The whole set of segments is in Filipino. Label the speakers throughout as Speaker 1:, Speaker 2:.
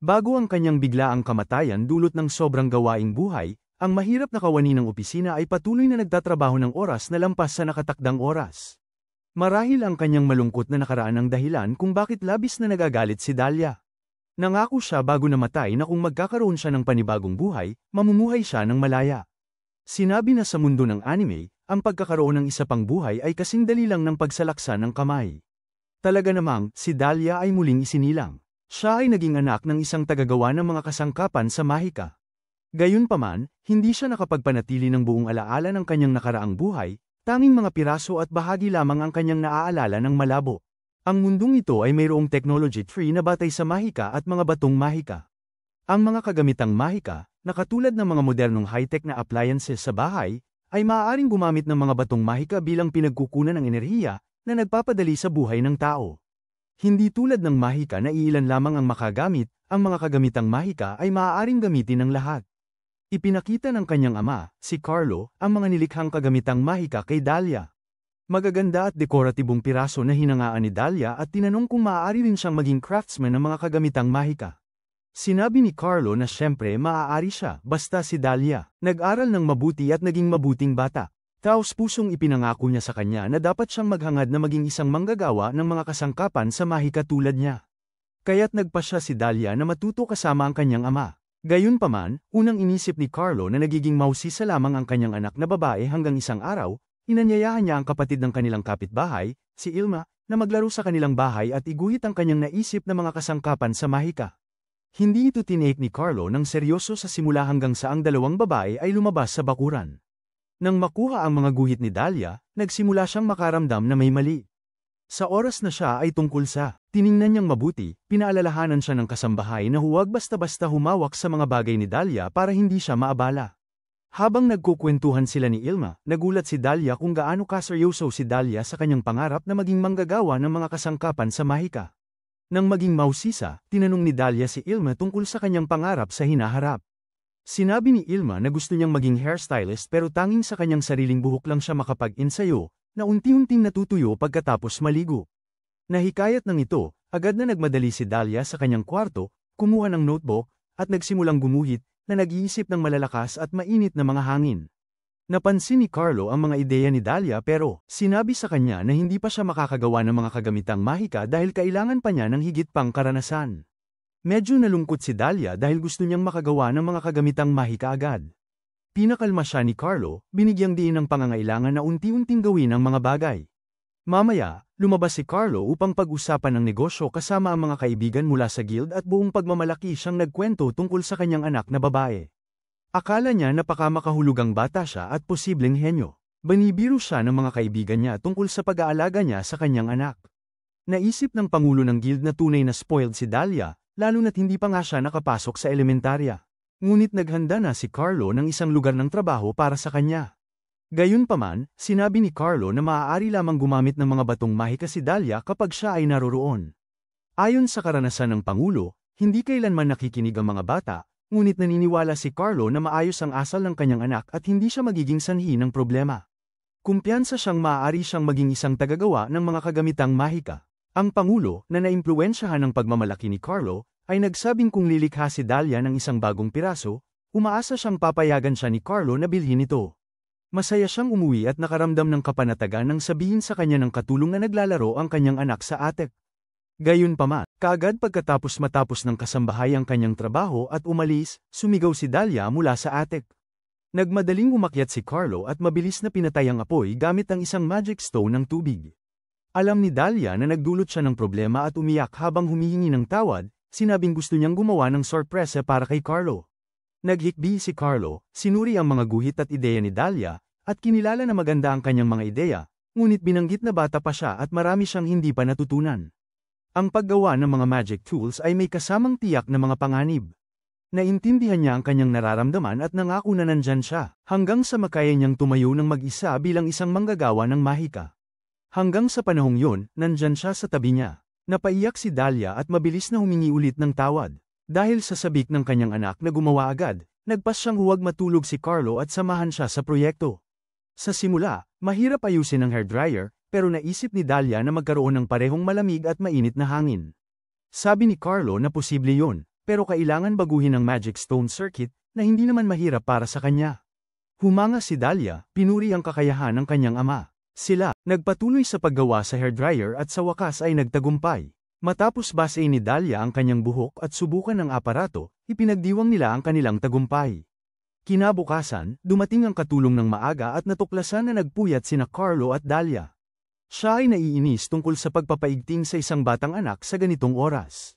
Speaker 1: Bago ang kanyang biglaang kamatayan dulot ng sobrang gawaing buhay, ang mahirap na kawani ng opisina ay patuloy na nagtatrabaho ng oras na lampas sa nakatakdang oras. Marahil ang kanyang malungkot na nakaraan ang dahilan kung bakit labis na nagagalit si Dahlia. Nangako siya bago namatay na kung magkakaroon siya ng panibagong buhay, mamumuhay siya ng malaya. Sinabi na sa mundo ng anime, ang pagkakaroon ng isa pang buhay ay kasing dali lang ng pagsalaksa ng kamay. Talaga namang, si Dahlia ay muling isinilang. Siya ay naging anak ng isang tagagawa ng mga kasangkapan sa Mahika. Gayunpaman, hindi siya nakapagpanatili ng buong alaala ng kanyang nakaraang buhay, tanging mga piraso at bahagi lamang ang kanyang naaalala ng malabo. Ang mundong ito ay mayroong technology tree na batay sa Mahika at mga batong Mahika. Ang mga kagamitang Mahika, na katulad ng mga modernong high-tech na appliances sa bahay, ay maaaring gumamit ng mga batong Mahika bilang pinagkukunan ng enerhiya na nagpapadali sa buhay ng tao. Hindi tulad ng Mahika na iilan lamang ang makagamit, ang mga kagamitang Mahika ay maaaring gamitin ng lahat. Ipinakita ng kanyang ama, si Carlo, ang mga nilikhang kagamitang Mahika kay Dahlia. Magaganda at dekoratibong piraso na hinangaan ni Dahlia at tinanong kung maaari rin siyang maging craftsman ng mga kagamitang Mahika. Sinabi ni Carlo na siyempre maaari siya, basta si Dahlia nag-aral ng mabuti at naging mabuting bata. Taos-pusong ipinangako niya sa kanya na dapat siyang maghangad na maging isang manggagawa ng mga kasangkapan sa Mahika tulad niya. Kaya't nagpasya si Dahlia na matuto kasama ang kanyang ama. Gayunpaman, unang inisip ni Carlo na nagiging mausisa lamang ang kanyang anak na babae hanggang isang araw, inanyayahan niya ang kapatid ng kanilang kapitbahay, si Ilma, na maglaro sa kanilang bahay at iguhit ang kanyang naisip na mga kasangkapan sa Mahika. Hindi ito tinake ni Carlo ng seryoso sa simula hanggang sa ang dalawang babae ay lumabas sa bakuran. Nang makuha ang mga guhit ni Dahlia, nagsimula siyang makaramdam na may mali. Sa oras na siya ay tungkol sa tiningnan niyang mabuti, pinaalalahanan siya ng kasambahay na huwag basta-basta humawak sa mga bagay ni Dahlia para hindi siya maabala. Habang nagkukwentuhan sila ni Ilma, nagulat si Dahlia kung gaano kaseryoso si Dahlia sa kanyang pangarap na maging manggagawa ng mga kasangkapan sa Mahika. Nang maging mausisa, tinanong ni Dahlia si Ilma tungkol sa kanyang pangarap sa hinaharap. Sinabi ni Ilma na gusto niyang maging hairstylist pero tanging sa kanyang sariling buhok lang siya makapag-ensayo, na unti-unting natutuyo pagkatapos maligo. Nahikayat ng ito, agad na nagmadali si Dahlia sa kanyang kwarto, kumuha ng notebook, at nagsimulang gumuhit, na nag-iisip ng malalakas at mainit na mga hangin. Napansin ni Carlo ang mga ideya ni Dahlia pero sinabi sa kanya na hindi pa siya makakagawa ng mga kagamitang Mahika dahil kailangan pa niya ng higit pang karanasan. Medyo nalungkot si Dahlia dahil gusto niyang makagawa ng mga kagamitang Mahika agad. Pinakalma siya ni Carlo, binigyang diin ng pangangailangan na unti-unting gawin ang mga bagay. Mamaya, lumabas si Carlo upang pag-usapan ang negosyo kasama ang mga kaibigan mula sa guild at buong pagmamalaki siyang nagkwento tungkol sa kanyang anak na babae. Akala niya napakamakahulugang bata siya at posibleng henyo. Banibiro siya ng mga kaibigan niya tungkol sa pag-aalaga niya sa kanyang anak. Naisip ng pangulo ng guild na tunay na spoiled si Dahlia, lalo na't hindi pa nga siya nakapasok sa elementarya. Ngunit naghanda na si Carlo ng isang lugar ng trabaho para sa kanya. Gayunpaman, sinabi ni Carlo na maaari lamang gumamit ng mga batong Mahika si Dahlia kapag siya ay naroroon. Ayon sa karanasan ng Pangulo, hindi kailanman nakikinig ang mga bata, ngunit naniniwala si Carlo na maayos ang asal ng kanyang anak at hindi siya magiging sanhi ng problema. Kumpiyansa siyang maaari siyang maging isang tagagawa ng mga kagamitang Mahika. Ang Pangulo, na naimpluwensyahan ng pagmamalaki ni Carlo, ay nagsabing kung lilikha si Dahlia ng isang bagong piraso, umaasa siyang papayagan siya ni Carlo na bilhin ito. Masaya siyang umuwi at nakaramdam ng kapanatagan nang sabihin sa kanya ng katulong na naglalaro ang kanyang anak sa attic. Gayunpaman, kaagad matapos ng kasambahay ang kanyang trabaho at umalis, sumigaw si Dahlia mula sa attic. Nagmadaling umakyat si Carlo at mabilis na pinatay ang apoy gamit ang isang magic stone ng tubig. Alam ni Dahlia na nagdulot siya ng problema at umiyak habang humihingi ng tawad, sinabing gusto niyang gumawa ng sorpresa para kay Carlo. Naghikbi si Carlo, sinuri ang mga guhit at ideya ni Dahlia, at kinilala na maganda ang kanyang mga ideya, ngunit binanggit na bata pa siya at marami siyang hindi pa natutunan. Ang paggawa ng mga magic tools ay may kasamang tiyak na mga panganib. Naintindihan niya ang kanyang nararamdaman at nangako na nandyan siya, hanggang sa makaya niyang tumayo ng mag-isa bilang isang manggagawa ng Mahika. Hanggang sa panahong yun, nandyan siya sa tabi niya. Napaiyak si Dahlia at mabilis na humingi ulit ng tawad. Dahil sa sabik ng kanyang anak na gumawa agad, nagpas siyang huwag matulog si Carlo at samahan siya sa proyekto. Sa simula, mahirap ayusin ang hairdryer, pero naisip ni Dahlia na magkaroon ng parehong malamig at mainit na hangin. Sabi ni Carlo na posible yun, pero kailangan baguhin ang Magic Stone Circuit na hindi naman mahirap para sa kanya. Humanga si Dahlia, pinuri ang kakayahan ng kanyang ama. Sila, nagpatuloy sa paggawa sa hairdryer at sa wakas ay nagtagumpay. Matapos basein ni Dahlia ang kanyang buhok at subukan ng aparato, ipinagdiwang nila ang kanilang tagumpay. Kinabukasan, dumating ang katulong ng maaga at natuklasan na nagpuyat sina Carlo at Dahlia. Siya ay naiinis tungkol sa pagpapaigting sa isang batang anak sa ganitong oras.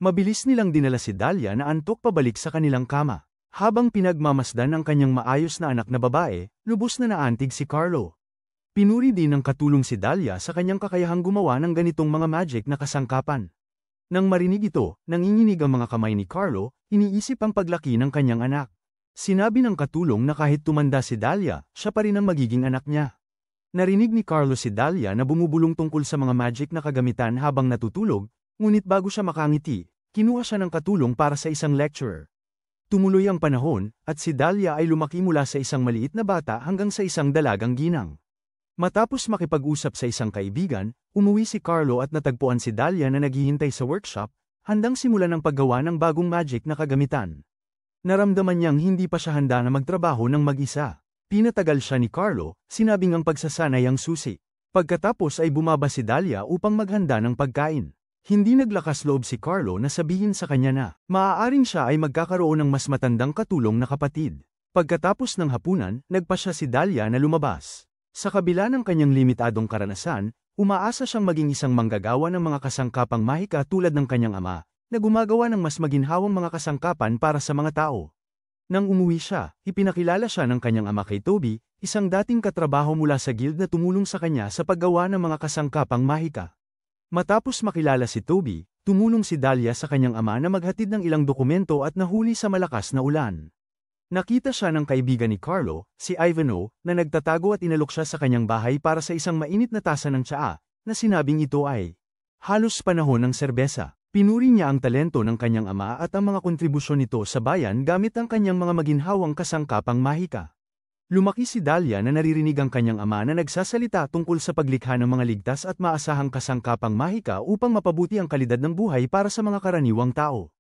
Speaker 1: Mabilis nilang dinala si Dahlia na antok pabalik sa kanilang kama. Habang pinagmamasdan ang kanyang maayos na anak na babae, lubos na naantig si Carlo. Pinuri din ng katulong si Dahlia sa kanyang kakayahang gumawa ng ganitong mga magic na kasangkapan. Nang marinig ito, nanginginig ang mga kamay ni Carlo, iniisip ang paglaki ng kanyang anak. Sinabi ng katulong na kahit tumanda si Dahlia, siya pa rin ang magiging anak niya. Narinig ni Carlo si Dahlia na bumubulong tungkol sa mga magic na kagamitan habang natutulog, ngunit bago siya makangiti, kinuha siya ng katulong para sa isang lecturer. Tumuloy ang panahon, at si Dahlia ay lumaki mula sa isang maliit na bata hanggang sa isang dalagang ginang. Matapos makipag-usap sa isang kaibigan, umuwi si Carlo at natagpuan si Dahlia na naghihintay sa workshop, handang simulan ang paggawa ng bagong magic na kagamitan. Naramdaman niyang hindi pa siya handa na magtrabaho ng mag-isa. Pinatagal siya ni Carlo, sinabing ang pagsasanay ang susi. Pagkatapos ay bumaba si Dahlia upang maghanda ng pagkain. Hindi naglakas loob si Carlo na sabihin sa kanya na maaaring siya ay magkakaroon ng mas matandang katulong na kapatid. Pagkatapos ng hapunan, nagpasya si Dahlia na lumabas. Sa kabila ng kanyang limitadong karanasan, umaasa siyang maging isang manggagawa ng mga kasangkapang mahika tulad ng kanyang ama, na gumagawa ng mas maginhawang mga kasangkapan para sa mga tao. Nang umuwi siya, ipinakilala siya ng kanyang ama kay Toby, isang dating katrabaho mula sa guild na tumulong sa kanya sa paggawa ng mga kasangkapang mahika. Matapos makilala si Toby, tumulong si Dahlia sa kanyang ama na maghatid ng ilang dokumento at nahuli sa malakas na ulan. Nakita siya ng kaibigan ni Carlo, si Ivano, na nagtatago at inalok siya sa kanyang bahay para sa isang mainit na tasa ng tsaa, na sinabing ito ay halos panahon ng serbesa. Pinuri niya ang talento ng kanyang ama at ang mga kontribusyon nito sa bayan gamit ang kanyang mga maginhawang kasangkapang mahika. Lumaki si Dahlia na naririnig ang kanyang ama na nagsasalita tungkol sa paglikha ng mga ligtas at maasahang kasangkapang mahika upang mapabuti ang kalidad ng buhay para sa mga karaniwang tao.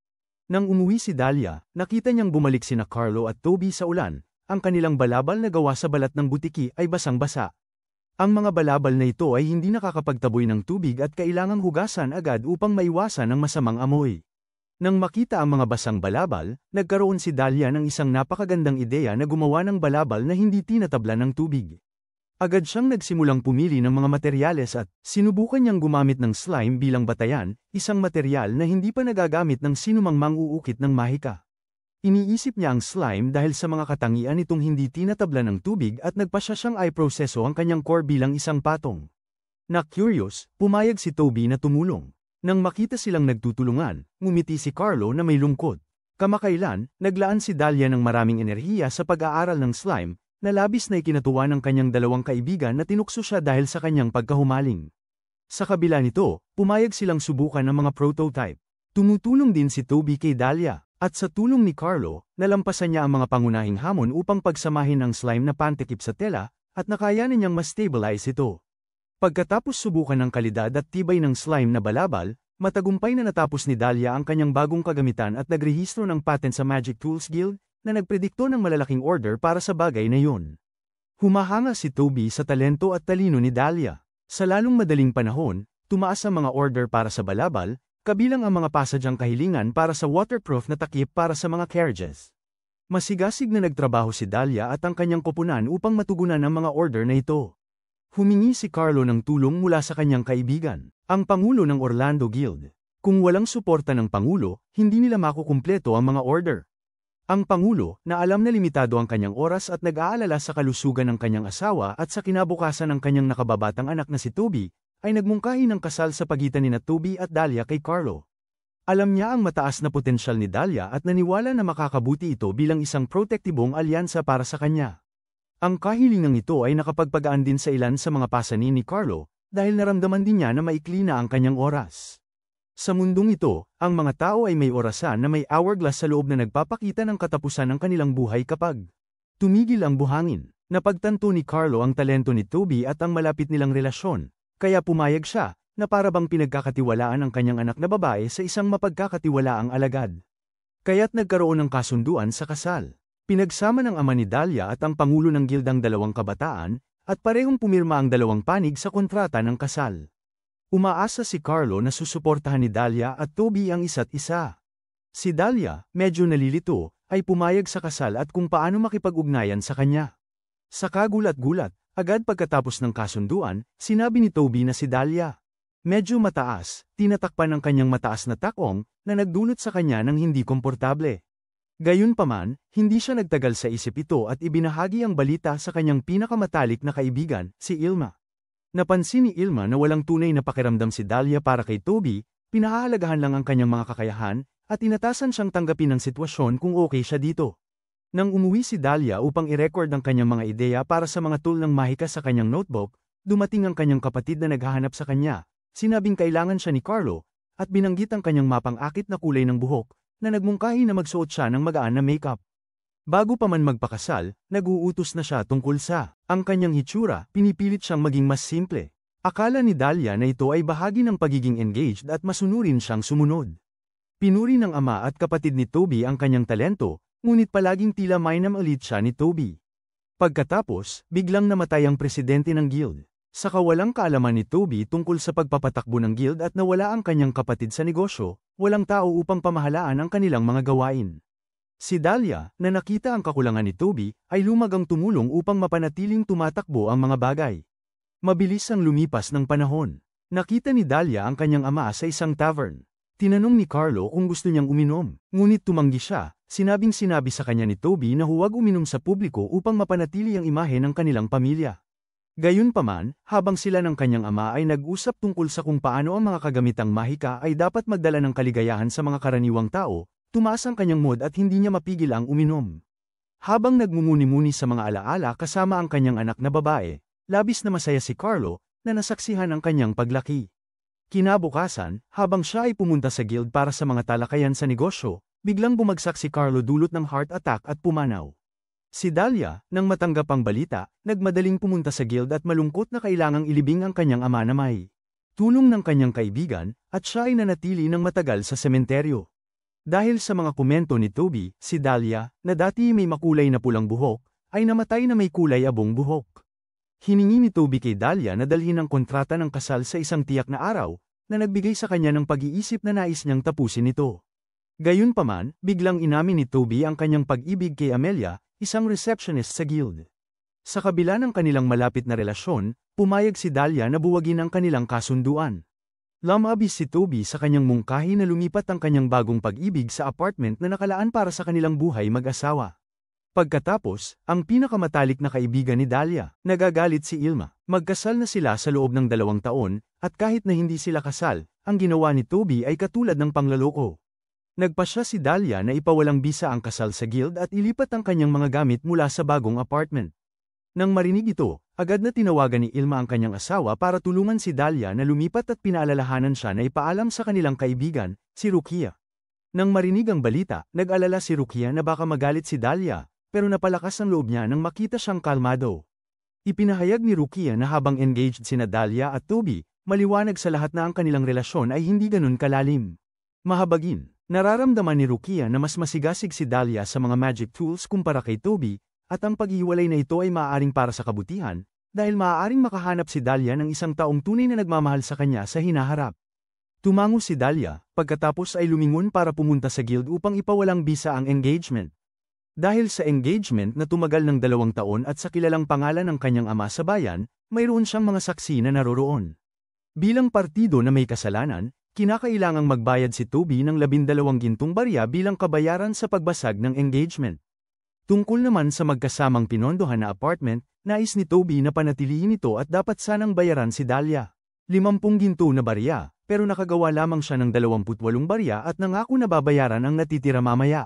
Speaker 1: Nang umuwi si Dahlia, nakita niyang bumalik sina Carlo at Toby sa ulan, ang kanilang balabal na gawa sa balat ng butiki ay basang-basa. Ang mga balabal na ito ay hindi nakakapagtaboy ng tubig at kailangang hugasan agad upang maiwasan ang masamang amoy. Nang makita ang mga basang balabal, nagkaroon si Dahlia ng isang napakagandang ideya na gumawa ng balabal na hindi tinatablan ng tubig. Agad siyang nagsimulang pumili ng mga materyales at sinubukan niyang gumamit ng slime bilang batayan, isang materyal na hindi pa nagagamit ng sinumang mang-uukit ng mahika. Iniisip niya ang slime dahil sa mga katangian nitong hindi tinatablan ng tubig at nagpasya siyang i-proseso ang kanyang core bilang isang patong. Na-curious, pumayag si Toby na tumulong. Nang makita silang nagtutulungan, ngumiti si Carlo na may lungkot. Kamakailan, naglaan si Dahlia ng maraming enerhiya sa pag-aaral ng slime, na labis na ikinatuwa ng kanyang dalawang kaibigan na tinukso siya dahil sa kanyang pagkahumaling. Sa kabila nito, pumayag silang subukan ng mga prototype. Tumutulong din si Toby kay Dahlia. At sa tulong ni Carlo, nalampasan niya ang mga pangunahing hamon upang pagsamahin ang slime na pantekip sa tela, at nakayanan niyang ma-stabilize ito. Pagkatapos subukan ng kalidad at tibay ng slime na balabal, matagumpay na natapos ni Dahlia ang kanyang bagong kagamitan at nagrehistro ng patent sa Magic Tools Guild, na nagpredikto ng malalaking order para sa bagay na yun. Humahanga si Toby sa talento at talino ni Dahlia. Sa lalong madaling panahon, tumaas ang mga order para sa balabal, kabilang ang mga pasadyang kahilingan para sa waterproof na takip para sa mga carriages. Masigasig na nagtrabaho si Dahlia at ang kanyang koponan upang matugunan ang mga order na ito. Humingi si Carlo ng tulong mula sa kanyang kaibigan, ang Pangulo ng Orlando Guild. Kung walang suporta ng Pangulo, hindi nila makukumpleto ang mga order. Ang Pangulo, na alam na limitado ang kanyang oras at nag-aalala sa kalusugan ng kanyang asawa at sa kinabukasan ng kanyang nakababatang anak na si Toby, ay nagmungkahi ng kasal sa pagitan ni Toby at Dahlia kay Carlo. Alam niya ang mataas na potensyal ni Dahlia at naniwala na makakabuti ito bilang isang protektibong alyansa para sa kanya. Ang kahilingang ito ay nakapagpagaan din sa ilan sa mga pasanin ni Carlo, dahil naramdaman din niya na maikli na ang kanyang oras. Sa mundong ito, ang mga tao ay may orasan na may hourglass sa loob na nagpapakita ng katapusan ng kanilang buhay kapag tumigil ang buhangin. Napagtanto ni Carlo ang talento ni Toby at ang malapit nilang relasyon. Kaya pumayag siya, na para bang pinagkakatiwalaan ang kanyang anak na babae sa isang mapagkakatiwalaang alagad. Kaya't nagkaroon ng kasunduan sa kasal. Pinagsama ng ama ni Dahlia at ang pangulo ng gildang dalawang kabataan, at parehong pumirma ang dalawang panig sa kontrata ng kasal. Umaasa si Carlo na susuportahan ni Dahlia at Toby ang isa't isa. Si Dahlia, medyo nalilito, ay pumayag sa kasal at kung paano makipag-ugnayan sa kanya. Sa kagulat-gulat, agad pagkatapos ng kasunduan, sinabi ni Toby na si Dahlia medyo mataas, tinatakpan ng kanyang mataas na takong, na nagdulot sa kanya ng hindi komportable. Gayunpaman, hindi siya nagtagal sa isip ito at ibinahagi ang balita sa kanyang pinakamatalik na kaibigan, si Ilma. Napansin ni Ilma na walang tunay na pakiramdam si Dahlia para kay Toby, pinahahalagahan lang ang kanyang mga kakayahan, at inatasan siyang tanggapin ang sitwasyon kung okay siya dito. Nang umuwi si Dahlia upang i-record ang kanyang mga ideya para sa mga tool ng mahika sa kanyang notebook, dumating ang kanyang kapatid na naghahanap sa kanya, sinabing kailangan siya ni Carlo, at binanggit ang kanyang mapang-akit na kulay ng buhok, na nagmungkahi na magsuot siya ng magaan na makeup. Bago pa man magpakasal, nag-uutos na siya tungkol sa ang kanyang hitsura, pinipilit siyang maging mas simple. Akala ni Dahlia na ito ay bahagi ng pagiging engaged at masunurin siyang sumunod. Pinuri ng ama at kapatid ni Toby ang kanyang talento, ngunit palaging tila minamalit siya ni Toby. Pagkatapos, biglang namatay ang presidente ng guild. Sa kawalang kaalaman ni Toby tungkol sa pagpapatakbo ng guild at nawala ang kanyang kapatid sa negosyo, walang tao upang pamahalaan ang kanilang mga gawain. Si Dahlia, na nakita ang kakulangan ni Toby, ay lumagang tumulong upang mapanatiling tumatakbo ang mga bagay. Mabilis ang lumipas ng panahon. Nakita ni Dahlia ang kanyang ama sa isang tavern. Tinanong ni Carlo kung gusto niyang uminom, ngunit tumanggi siya, sinabi sa kanya ni Toby na huwag uminom sa publiko upang mapanatili ang imahe ng kanilang pamilya. Gayunpaman, habang sila ng kanyang ama ay nag-usap tungkol sa kung paano ang mga kagamitang mahika ay dapat magdala ng kaligayahan sa mga karaniwang tao, tumaas ang kanyang mood at hindi niya mapigil ang uminom. Habang nagmumuni-muni sa mga alaala kasama ang kanyang anak na babae, labis na masaya si Carlo, na nasaksihan ang kanyang paglaki. Kinabukasan, habang siya ay pumunta sa guild para sa mga talakayan sa negosyo, biglang bumagsak si Carlo dulot ng heart attack at pumanaw. Si Dahlia, nang matanggap ang balita, nagmadaling pumunta sa guild at malungkot na kailangang ilibing ang kanyang ama na may tulong ng kanyang kaibigan, at siya ay nanatili ng matagal sa sementeryo. Dahil sa mga komento ni Toby, si Dahlia, na dati may makulay na pulang buhok, ay namatay na may kulay abong buhok. Hiningi ni Toby kay Dahlia na dalhin ang kontrata ng kasal sa isang tiyak na araw, na nagbigay sa kanya ng pag-iisip na nais niyang tapusin ito. Gayunpaman, biglang inamin ni Toby ang kanyang pag-ibig kay Amelia, isang receptionist sa guild. Sa kabila ng kanilang malapit na relasyon, pumayag si Dahlia na buwagin ang kanilang kasunduan. Lumabis si Toby sa kanyang mungkahi na lumipat ang kanyang bagong pag-ibig sa apartment na nakalaan para sa kanilang buhay mag-asawa. Pagkatapos, ang pinakamatalik na kaibigan ni Dahlia, nagagalit si Ilma. Magkasal na sila sa loob ng 2 taon, at kahit na hindi sila kasal, ang ginawa ni Toby ay katulad ng panglaloko. Nagpasya si Dahlia na ipawalang bisa ang kasal sa guild at ilipat ang kanyang mga gamit mula sa bagong apartment. Nang marinig ito, agad na tinawagan ni Ilma ang kanyang asawa para tulungan si Dahlia na lumipat at pinaalalahanan siya na ipaalam sa kanilang kaibigan, si Rukia. Nang marinig ang balita, nag-alala si Rukia na baka magalit si Dahlia, pero napalakas ang loob niya nang makita siyang kalmado. Ipinahayag ni Rukia na habang engaged sina Dahlia at Toby, maliwanag sa lahat na ang kanilang relasyon ay hindi ganun kalalim. Mahabagin. Nararamdaman ni Rukia na mas masigasig si Dahlia sa mga magic tools kumpara kay Toby, at ang paghiwalay na ito ay maaaring para sa kabutihan, dahil maaaring makahanap si Dahlia ng isang taong tunay na nagmamahal sa kanya sa hinaharap. Tumango si Dahlia, pagkatapos ay lumingon para pumunta sa guild upang ipawalang bisa ang engagement. Dahil sa engagement na tumagal ng 2 taon at sa kilalang pangalan ng kanyang ama sa bayan, mayroon siyang mga saksi na naroroon. Bilang partido na may kasalanan, kinakailangang magbayad si Toby ng 12 gintong barya bilang kabayaran sa pagbasag ng engagement. Tungkol naman sa magkasamang pinondohan na apartment, nais ni Toby na panatilihin ito at dapat sanang bayaran si Dahlia 50 ginto na barya, pero nakagawa lamang siya ng 28 barya at nangako na babayaran ang natitira mamaya.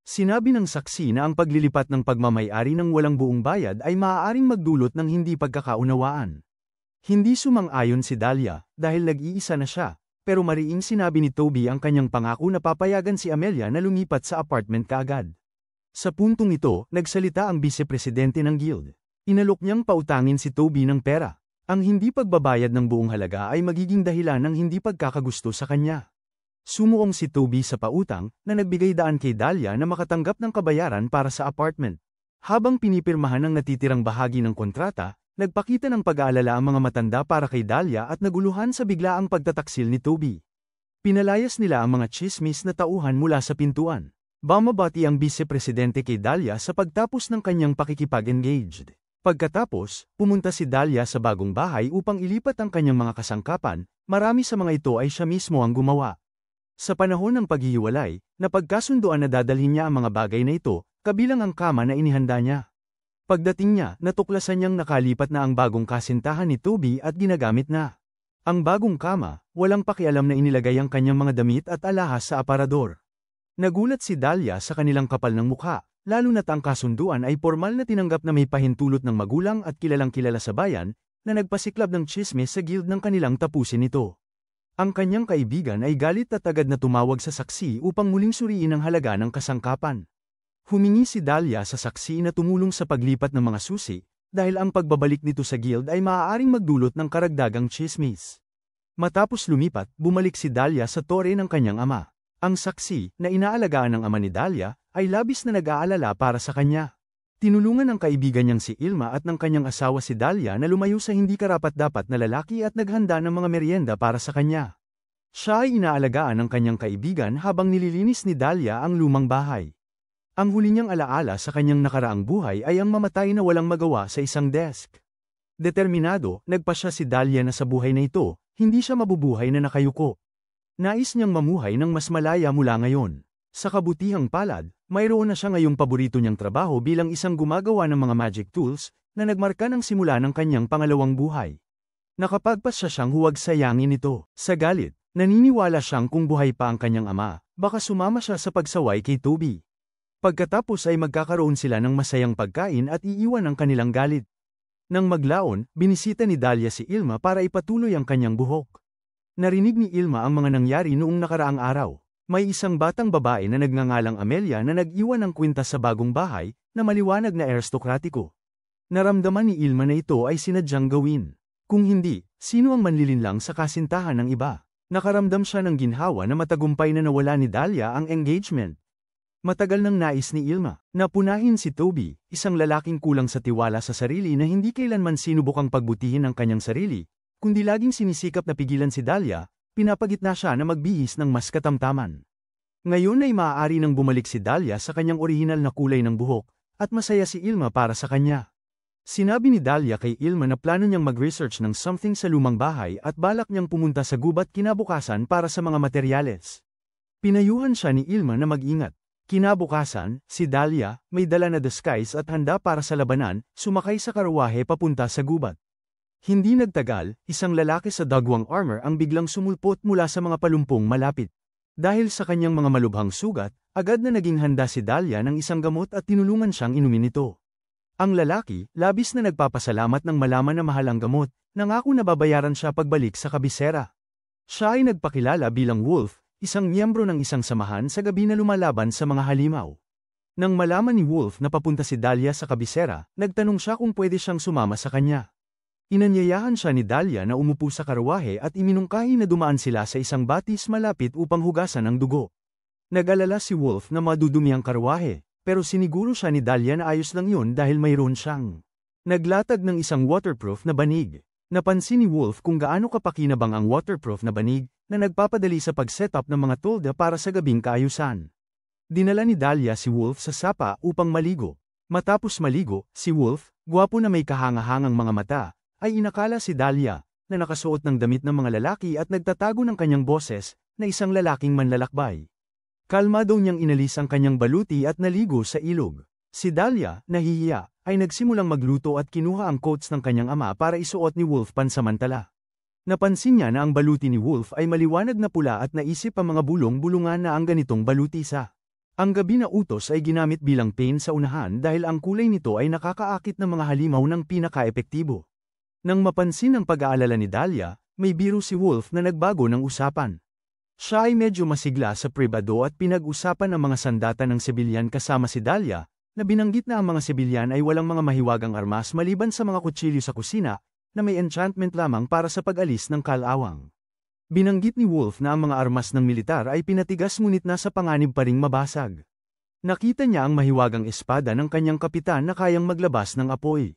Speaker 1: Sinabi ng saksi na ang paglilipat ng pagmamay-ari ng walang buong bayad ay maaaring magdulot ng hindi pagkakaunawaan. Hindi sumang-ayon si Dahlia, dahil nag-iisa na siya. Pero mariing sinabi ni Toby ang kanyang pangako na papayagan si Amelia na lumipat sa apartment kaagad. Sa puntong ito, nagsalita ang vice-presidente ng guild. Inalok niyang pautangin si Toby ng pera. Ang hindi pagbabayad ng buong halaga ay magiging dahilan ng hindi pagkakagusto sa kanya. Sumuong si Toby sa pautang na nagbigay daan kay Dahlia na makatanggap ng kabayaran para sa apartment. Habang pinipirmahan ang natitirang bahagi ng kontrata, nagpakita ng pag-aalala ang mga matanda para kay Dahlia at naguluhan sa biglaang pagtataksil ni Toby. Pinalayas nila ang mga tsismis na tauhan mula sa pintuan. Bumabati ang vice-presidente kay Dahlia sa pagtapos ng kanyang pakikipag-engaged. Pagkatapos, pumunta si Dahlia sa bagong bahay upang ilipat ang kanyang mga kasangkapan, marami sa mga ito ay siya mismo ang gumawa. Sa panahon ng paghihiwalay, napagkasunduan na dadalhin niya ang mga bagay na ito, kabilang ang kama na inihanda niya. Pagdating niya, natuklasan niyang nakalipat na ang bagong kasintahan ni Toby at ginagamit na. Ang bagong kama, walang pakialam na inilagay ang kanyang mga damit at alahas sa aparador. Nagulat si Dahlia sa kanilang kapal ng mukha, lalo na't ang kasunduan ay formal na tinanggap na may pahintulot ng magulang at kilalang kilala sa bayan, na nagpasiklab ng tsismis sa guild ng kanilang tapusin ito. Ang kanyang kaibigan ay galit at agad na tumawag sa saksi upang muling suriin ang halaga ng kasangkapan. Humingi si Dahlia sa saksi na tumulong sa paglipat ng mga susi, dahil ang pagbabalik nito sa guild ay maaaring magdulot ng karagdagang tsismis. Matapos lumipat, bumalik si Dahlia sa tore ng kanyang ama. Ang saksi, na inaalagaan ng ama ni Dahlia, ay labis na nag-aalala para sa kanya. Tinulungan ng kaibigan niyang si Ilma at ng kanyang asawa si Dahlia na lumayo sa hindi karapat-dapat na lalaki at naghanda ng mga merienda para sa kanya. Siya ay inaalagaan ng kanyang kaibigan habang nililinis ni Dahlia ang lumang bahay. Ang huli niyang alaala sa kanyang nakaraang buhay ay ang mamatay na walang magawa sa isang desk. Determinado, nagpasya si Dahlia na sa buhay na ito, hindi siya mabubuhay na nakayuko. Nais niyang mamuhay ng mas malaya mula ngayon. Sa kabutihang palad, mayroon na siya ngayong paborito niyang trabaho bilang isang gumagawa ng mga magic tools, na nagmarka ng simula ng kanyang pangalawang buhay. Nakapagpasya siyang huwag sayangin ito. Sa galit, naniniwala siyang kung buhay pa ang kanyang ama, baka sumama siya sa pagsaway kay Toby. Pagkatapos ay magkakaroon sila ng masayang pagkain at iiwan ang kanilang galit. Nang maglaon, binisita ni Dahlia si Ilma para ipatuloy ang kanyang buhok. Narinig ni Ilma ang mga nangyari noong nakaraang araw. May isang batang babae na nagngangalang Amelia na nag-iwan ng kwintas sa bagong bahay, na maliwanag na aristokratiko. Naramdaman ni Ilma na ito ay sinadyang gawin. Kung hindi, sino ang manlilinlang sa kasintahan ng iba? Nakaramdam siya ng ginhawa na matagumpay na nawala ni Dahlia ang engagement. Matagal nang nais ni Ilma na punahin si Toby, isang lalaking kulang sa tiwala sa sarili na hindi kailanman sinubukang pagbutihin ang kanyang sarili, kundi laging sinisikap na pigilan si Dahlia. Pinapagitna siya na magbihis ng mas katamtaman. Ngayon ay maaari nang bumalik si Dahlia sa kanyang orihinal na kulay ng buhok, at masaya si Ilma para sa kanya. Sinabi ni Dahlia kay Ilma na plano niyang mag-research ng something sa lumang bahay at balak niyang pumunta sa gubat kinabukasan para sa mga materyales. Pinayuhan siya ni Ilma na mag-ingat. Kinabukasan, si Dahlia, may dala na disguise at handa para sa labanan, sumakay sa karwahe papunta sa gubat. Hindi nagtagal, isang lalaki sa dagwang armor ang biglang sumulpot mula sa mga palumpong malapit. Dahil sa kanyang mga malubhang sugat, agad na naging handa si Dahlia ng isang gamot at tinulungan siyang inumin ito. Ang lalaki, labis na nagpapasalamat nang malaman na mahal ang gamot, nangako na babayaran siya pagbalik sa kabisera. Siya ay nagpakilala bilang Wolf, isang miyembro ng isang samahan sa gabi na lumalaban sa mga halimaw. Nang malaman ni Wolf na papunta si Dahlia sa kabisera, nagtanong siya kung pwede siyang sumama sa kanya. Inanyayahan siya ni Dahlia na umupo sa karwahe at iminungkahi na dumaan sila sa isang batis malapit upang hugasan ang dugo. Nag-alala si Wolf na madudumi ang karwahe, pero siniguro siya ni Dahlia na ayos lang yun dahil mayroon siyang naglatag ng isang waterproof na banig. Napansin ni Wolf kung gaano kapakinabang ang waterproof na banig, na nagpapadali sa pag-setup ng mga tolda para sa gabing kaayusan. Dinala ni Dahlia si Wolf sa sapa upang maligo. Matapos maligo, si Wolf, gwapo na may kahangahangang mga mata, ay inakala si Dahlia, na nakasuot ng damit ng mga lalaki at nagtatago ng kanyang boses, na isang lalaking manlalakbay. Kalmado niyang inalis ang kanyang baluti at naligo sa ilog. Si Dahlia, nahihiya, ay nagsimulang magluto at kinuha ang coats ng kanyang ama para isuot ni Wolf pansamantala. Napansin niya na ang baluti ni Wolf ay maliwanag na pula at naisip ang mga bulong-bulungan na ang ganitong baluti sa. Ang gabi na utos ay ginamit bilang paint sa unahan dahil ang kulay nito ay nakakaakit ng mga halimaw ng pinaka-epektibo. Nang mapansin ang pag-aalala ni Dahlia, may biro si Wolf na nagbago ng usapan. Siya ay medyo masigla sa pribado at pinag-usapan ang mga sandata ng sibilyan kasama si Dahlia, na binanggit na ang mga sibilyan ay walang mga mahiwagang armas maliban sa mga kutsilyo sa kusina, na may enchantment lamang para sa pag-alis ng kalawang. Binanggit ni Wolf na ang mga armas ng militar ay pinatigas ngunit nasa panganib pa ring mabasag. Nakita niya ang mahiwagang espada ng kanyang kapitan na kayang maglabas ng apoy.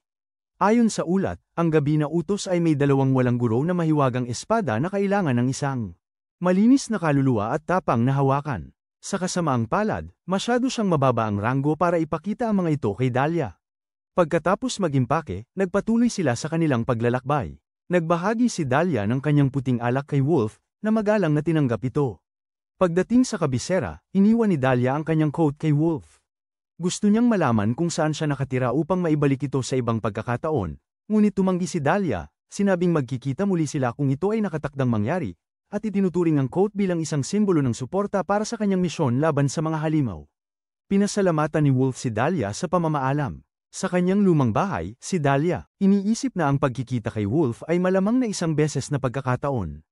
Speaker 1: Ayon sa ulat, ang gabi na utos ay may 2 walang guro na mahiwagang espada na kailangan ng isang malinis na kaluluwa at tapang na hawakan. Sa kasamaang palad, masyado siyang mababa ang ranggo para ipakita ang mga ito kay Dahlia. Pagkatapos mag-impake, nagpatuloy sila sa kanilang paglalakbay. Nagbahagi si Dahlia ng kanyang puting alak kay Wolf, na magalang na tinanggap ito. Pagdating sa kabisera, iniwan ni Dahlia ang kanyang coat kay Wolf. Gusto niyang malaman kung saan siya nakatira upang maibalik ito sa ibang pagkakataon, ngunit tumanggi si Dahlia, sinabing magkikita muli sila kung ito ay nakatakdang mangyari, at itinuturing ang coat bilang isang simbolo ng suporta para sa kanyang misyon laban sa mga halimaw. Pinasalamatan ni Wolf si Dahlia sa pamamaalam. Sa kanyang lumang bahay, si Dahlia, iniisip na ang pagkikita kay Wolf ay malamang na isang beses na pagkakataon.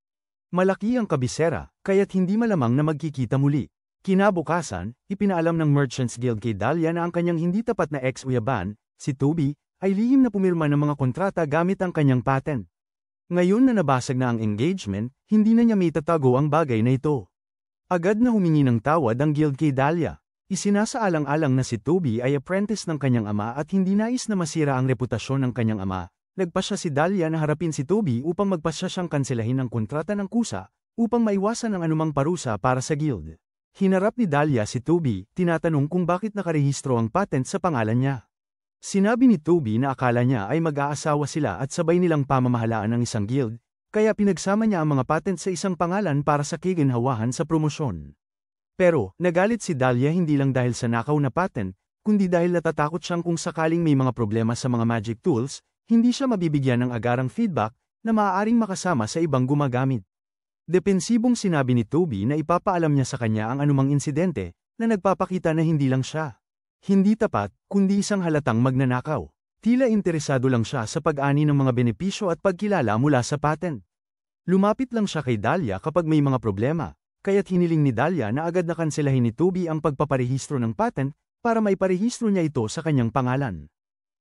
Speaker 1: Malaki ang kabisera, kaya't hindi malamang na magkikita muli. Kinabukasan, ipinaalam ng Merchants Guild kay Dahlia na ang kanyang hindi tapat na ex-uyaban, si Toby, ay lihim na pumirma ng mga kontrata gamit ang kanyang patent. Ngayon na nabasag na ang engagement, hindi na niya may tatago ang bagay na ito. Agad na humingi ng tawad ang guild kay Dahlia. Isinasaalang-alang na si Toby ay apprentice ng kanyang ama at hindi nais na masira ang reputasyon ng kanyang ama. Nagpasya si Dahlia na harapin si Toby upang magpasya siyang kanselahin ang kontrata ng kusa, upang maiwasan ang anumang parusa para sa guild. Hinarap ni Dahlia si Toby, tinatanong kung bakit nakarehistro ang patent sa pangalan niya. Sinabi ni Toby na akala niya ay mag-aasawa sila at sabay nilang pamamahalaan ang isang guild, kaya pinagsama niya ang mga patent sa isang pangalan para sa kiginhawahan sa promosyon. Pero, nagalit si Dahlia hindi lang dahil sa nakaw na patent, kundi dahil natatakot siyang kung sakaling may mga problema sa mga magic tools, hindi siya mabibigyan ng agarang feedback na maaaring makasama sa ibang gumagamit. Depensibong sinabi ni Toby na ipapaalam niya sa kanya ang anumang insidente, na nagpapakita na hindi lang siya hindi tapat, kundi isang halatang magnanakaw. Tila interesado lang siya sa pag-ani ng mga benepisyo at pagkilala mula sa patent. Lumapit lang siya kay Dahlia kapag may mga problema, kaya't hiniling ni Dahlia na agad na kanselahin ni Toby ang pagpaparehistro ng patent, para maiparehistro niya ito sa kanyang pangalan.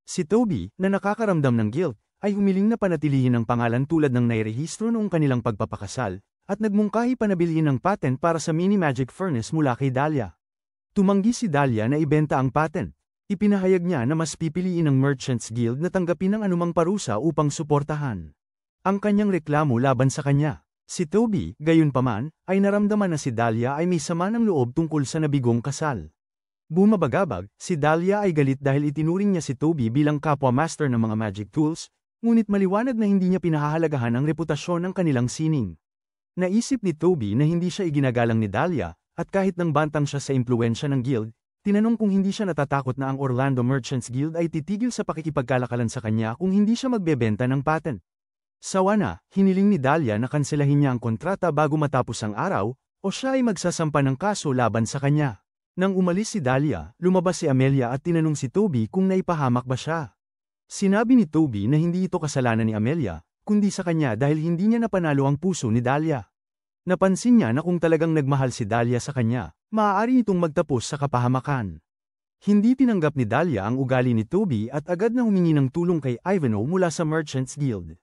Speaker 1: Si Toby, na nakakaramdam ng guilt, ay humiling na panatilihin ang pangalan tulad ng nairehistro noong kanilang pagpapakasal, at nagmungkahi pa na bilhin ng patent para sa mini magic furnace mula kay Dahlia. Tumanggi si Dahlia na ibenta ang patent. Ipinahayag niya na mas pipiliin ng Merchants Guild na tanggapin ang anumang parusa upang suportahan ang kanyang reklamo laban sa kanya. Si Toby, gayunpaman, ay naramdaman na si Dahlia ay may sama ng loob tungkol sa nabigong kasal. Bumabagabag, si Dahlia ay galit dahil itinuring niya si Toby bilang kapwa master ng mga magic tools, ngunit maliwanag na hindi niya pinahahalagahan ang reputasyon ng kanilang sining. Naisip ni Toby na hindi siya iginagalang ni Dahlia, at kahit nang bantang siya sa impluwensya ng guild, tinanong kung hindi siya natatakot na ang Orlando Merchants Guild ay titigil sa pakikipagkalakalan sa kanya kung hindi siya magbebenta ng patent. Sawa na, hiniling ni Dahlia na kanselahin niya ang kontrata bago matapos ang araw, o siya ay magsasampa ng kaso laban sa kanya. Nang umalis si Dahlia, lumabas si Amelia at tinanong si Toby kung naipahamak ba siya. Sinabi ni Toby na hindi ito kasalanan ni Amelia, kundi sa kanya dahil hindi niya napanalo ang puso ni Dahlia. Napansin niya na kung talagang nagmahal si Dahlia sa kanya, maaari itong magtapos sa kapahamakan. Hindi tinanggap ni Dahlia ang ugali ni Toby at agad na humingi ng tulong kay Ivanhoe mula sa Merchants Guild.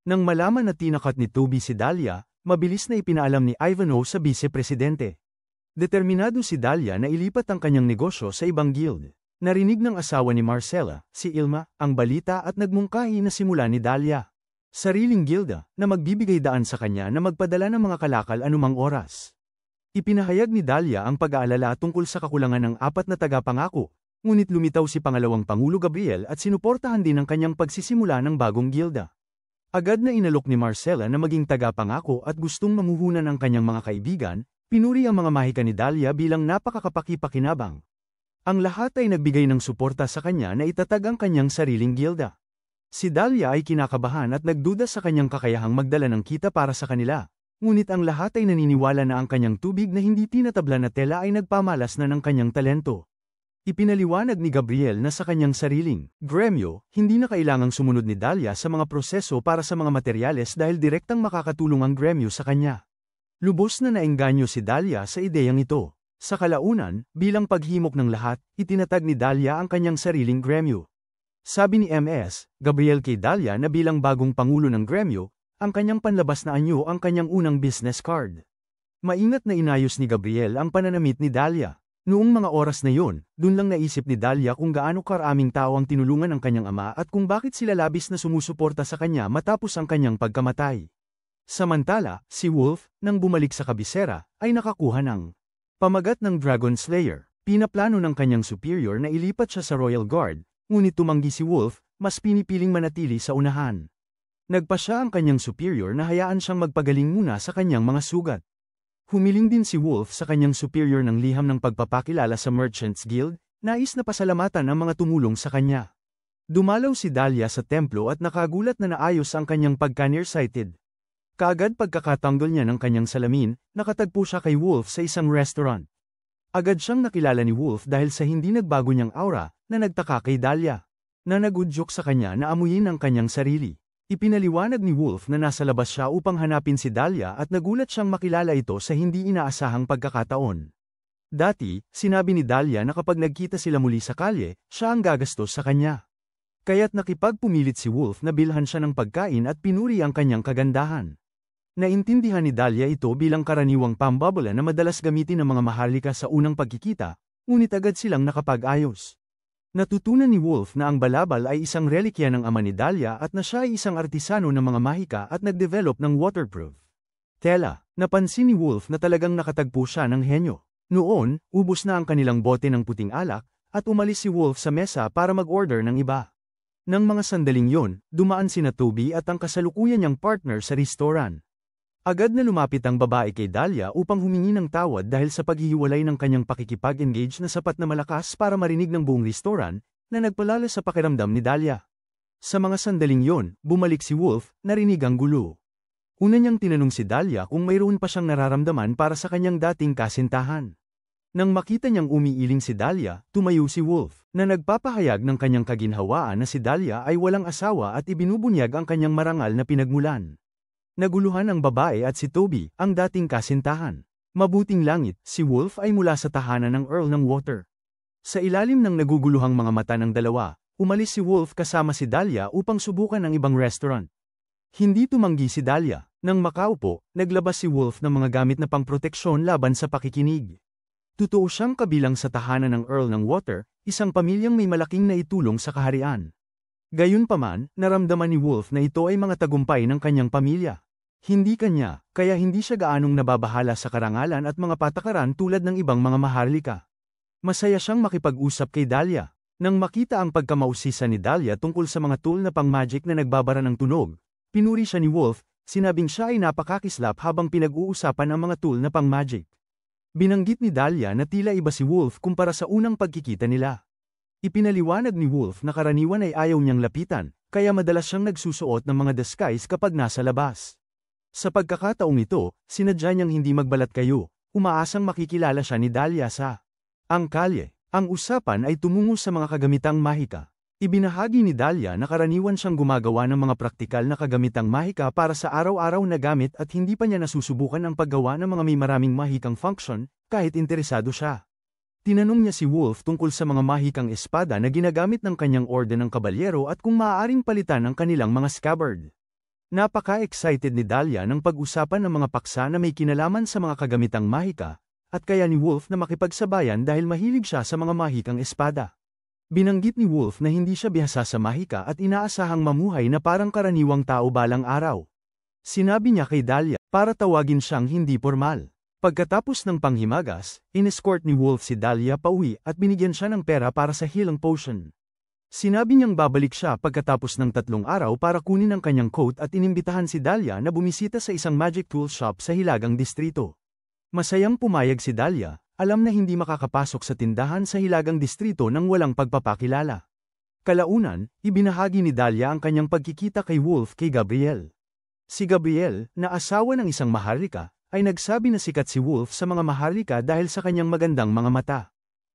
Speaker 1: Nang malaman na tinakat ni Toby si Dahlia, mabilis na ipinaalam ni Ivanhoe sa vice-presidente. Determinado si Dahlia na ilipat ang kanyang negosyo sa ibang guild. Narinig ng asawa ni Marcella, si Ilma, ang balita at nagmungkahi na simula ni Dahlia sariling gilda, na magbibigay daan sa kanya na magpadala ng mga kalakal anumang oras. Ipinahayag ni Dahlia ang pag-aalala tungkol sa kakulangan ng 4 na tagapangako, ngunit lumitaw si Pangalawang Pangulo Gabriel at sinuportahan din ang kanyang pagsisimula ng bagong gilda. Agad na inalok ni Marcella na maging tagapangako at gustong mamuhunan ang kanyang mga kaibigan, pinuri ang mga mahika ni Dahlia bilang napakakapaki-pakinabang. Ang lahat ay nagbigay ng suporta sa kanya na itatag ang kanyang sariling gilda. Si Dahlia ay kinakabahan at nagduda sa kanyang kakayahang magdala ng kita para sa kanila, ngunit ang lahat ay naniniwala na ang kanyang tubig na hindi tinatabla na tela ay nagpamalas na ng kanyang talento. Ipinaliwanag ni Gabriel na sa kanyang sariling gremyo, hindi na kailangang sumunod ni Dahlia sa mga proseso para sa mga materyales dahil direktang makakatulong ang gremyo sa kanya. Lubos na naengganyo si Dahlia sa ideyang ito. Sa kalaunan, bilang paghimok ng lahat, itinatag ni Dahlia ang kanyang sariling gremyo. Sabi ni MS. Gabriel kay Dahlia na bilang bagong pangulo ng gremyo, ang kanyang panlabas na anyo ang kanyang unang business card. Maingat na inayos ni Gabriel ang pananamit ni Dahlia. Noong mga oras na yon, dun lang naisip ni Dahlia kung gaano karaming tao ang tinulungan ng kanyang ama at kung bakit sila labis na sumusuporta sa kanya matapos ang kanyang pagkamatay. Samantala, si Wolf, nang bumalik sa kabisera, ay nakakuha ng pamagat ng Dragon Slayer. Pinaplano ng kanyang superior na ilipat siya sa Royal Guard, ngunit tumanggi si Wolf, mas pinipiling manatili sa unahan. Nagpa siya ang kanyang superior na hayaan siyang magpagaling muna sa kanyang mga sugat. Humiling din si Wolf sa kanyang superior ng liham ng pagpapakilala sa Merchants Guild, nais na pasalamatan ang mga tumulong sa kanya. Dumalaw si Dahlia sa templo at nakagulat na naayos ang kanyang pagka-nearsighted. Kaagad pagkakatanggal niya ng kanyang salamin, nakatagpo siya kay Wolf sa isang restaurant. Agad siyang nakilala ni Wolf dahil sa hindi nagbago niyang aura, na nagtaka kay Dahlia, na nagudyok sa kanya na amuyin ang kanyang sarili. Ipinaliwanag ni Wolf na nasa labas siya upang hanapin si Dahlia at nagulat siyang makilala ito sa hindi inaasahang pagkakataon. Dati, sinabi ni Dahlia na kapag nagkita sila muli sa kalye, siya ang gagastos sa kanya. Kaya't nakipagpumilit si Wolf na bilhan siya ng pagkain at pinuri ang kanyang kagandahan. Naintindihan ni Dahlia ito bilang karaniwang pambabala na madalas gamitin ng mga maharlika sa unang pagkikita, ngunit agad silang nakapag-ayos. Natutunan ni Wolf na ang balabal ay isang relikya ng ama ni Dahlia at na siya ay isang artisano ng mga mahika at nag-develop ng waterproof tela. Napansin ni Wolf na talagang nakatagpo siya ng henyo. Noon, ubos na ang kanilang bote ng puting alak, at umalis si Wolf sa mesa para mag-order ng iba. Nang mga sandaling yon, dumaan sina Toby at ang kasalukuyan niyang partner sa restaurant. Agad na lumapit ang babae kay Dahlia upang humingi ng tawad dahil sa paghihiwalay ng kanyang pakikipag-engage na sapat na malakas para marinig ng buong restaurant, na nagpalala sa pakiramdam ni Dahlia. Sa mga sandaling yon, bumalik si Wolf, narinig ang gulo. Una niyang tinanong si Dahlia kung mayroon pa siyang nararamdaman para sa kanyang dating kasintahan. Nang makita niyang umiiling si Dahlia, tumayo si Wolf, na nagpapahayag ng kanyang kaginhawaan na si Dahlia ay walang asawa at ibinubunyag ang kanyang marangal na pinagmulan. Naguluhan ang babae at si Toby, ang dating kasintahan. Mabuting langit, si Wolf ay mula sa tahanan ng Earl ng Water. Sa ilalim ng naguguluhang mga mata ng dalawa, umalis si Wolf kasama si Dahlia upang subukan ang ibang restaurant. Hindi tumanggi si Dahlia. Nang makaupo, naglabas si Wolf ng mga gamit na pangproteksyon laban sa pakikinig. Totoo siyang kabilang sa tahanan ng Earl ng Water, isang pamilyang may malaking naitulong sa kaharian. Gayunpaman, naramdaman ni Wolf na ito ay mga tagumpay ng kanyang pamilya. Hindi kanya, kaya hindi siya gaanong nababahala sa karangalan at mga patakaran tulad ng ibang mga maharlika. Masaya siyang makipag-usap kay Dahlia. Nang makita ang pagkamausisa ni Dahlia tungkol sa mga tool na pang-magic na nagbabara ng tunog, pinuri siya ni Wolf, sinabing siya ay napakakislap habang pinag-uusapan ang mga tool na pang-magic. Binanggit ni Dahlia na tila iba si Wolf kumpara sa unang pagkikita nila. Ipinaliwanag ni Wolf na karaniwan ay ayaw niyang lapitan, kaya madalas siyang nagsusuot ng mga disguise kapag nasa labas. Sa pagkakataong ito, sinadya niyang hindi magbalat kayo, umaasang makikilala siya ni Dahlia sa ang kalye. Ang usapan ay tumungo sa mga kagamitang mahika. Ibinahagi ni Dahlia na karaniwan siyang gumagawa ng mga praktikal na kagamitang mahika para sa araw-araw na gamit at hindi pa niya nasusubukan ang paggawa ng mga may maraming mahikang function, kahit interesado siya. Tinanong niya si Wolf tungkol sa mga mahikang espada na ginagamit ng kanyang orden ng kabalyero at kung maaaring palitan ang kanilang mga scabbard. Napaka-excited ni Dahlia ng pag-usapan ng mga paksa na may kinalaman sa mga kagamitang mahika, at kaya ni Wolf na makipagsabayan dahil mahilig siya sa mga mahikang espada. Binanggit ni Wolf na hindi siya bihasa sa mahika at inaasahang mamuhay na parang karaniwang tao balang araw. Sinabi niya kay Dahlia, para tawagin siyang hindi formal. Pagkatapos ng panghimagas, in-escort ni Wolf si Dahlia pauwi at binigyan siya ng pera para sa healing potion. Sinabi niyang babalik siya pagkatapos ng 3 araw para kunin ang kanyang coat at inimbitahan si Dahlia na bumisita sa isang magic tool shop sa Hilagang Distrito. Masayang pumayag si Dahlia, alam na hindi makakapasok sa tindahan sa Hilagang Distrito nang walang pagpapakilala. Kalaunan, ibinahagi ni Dahlia ang kanyang pagkikita kay Wolf kay Gabriel. Si Gabriel, na asawa ng isang maharlika, ay nagsabi na sikat si Wolf sa mga maharlika dahil sa kanyang magandang mga mata.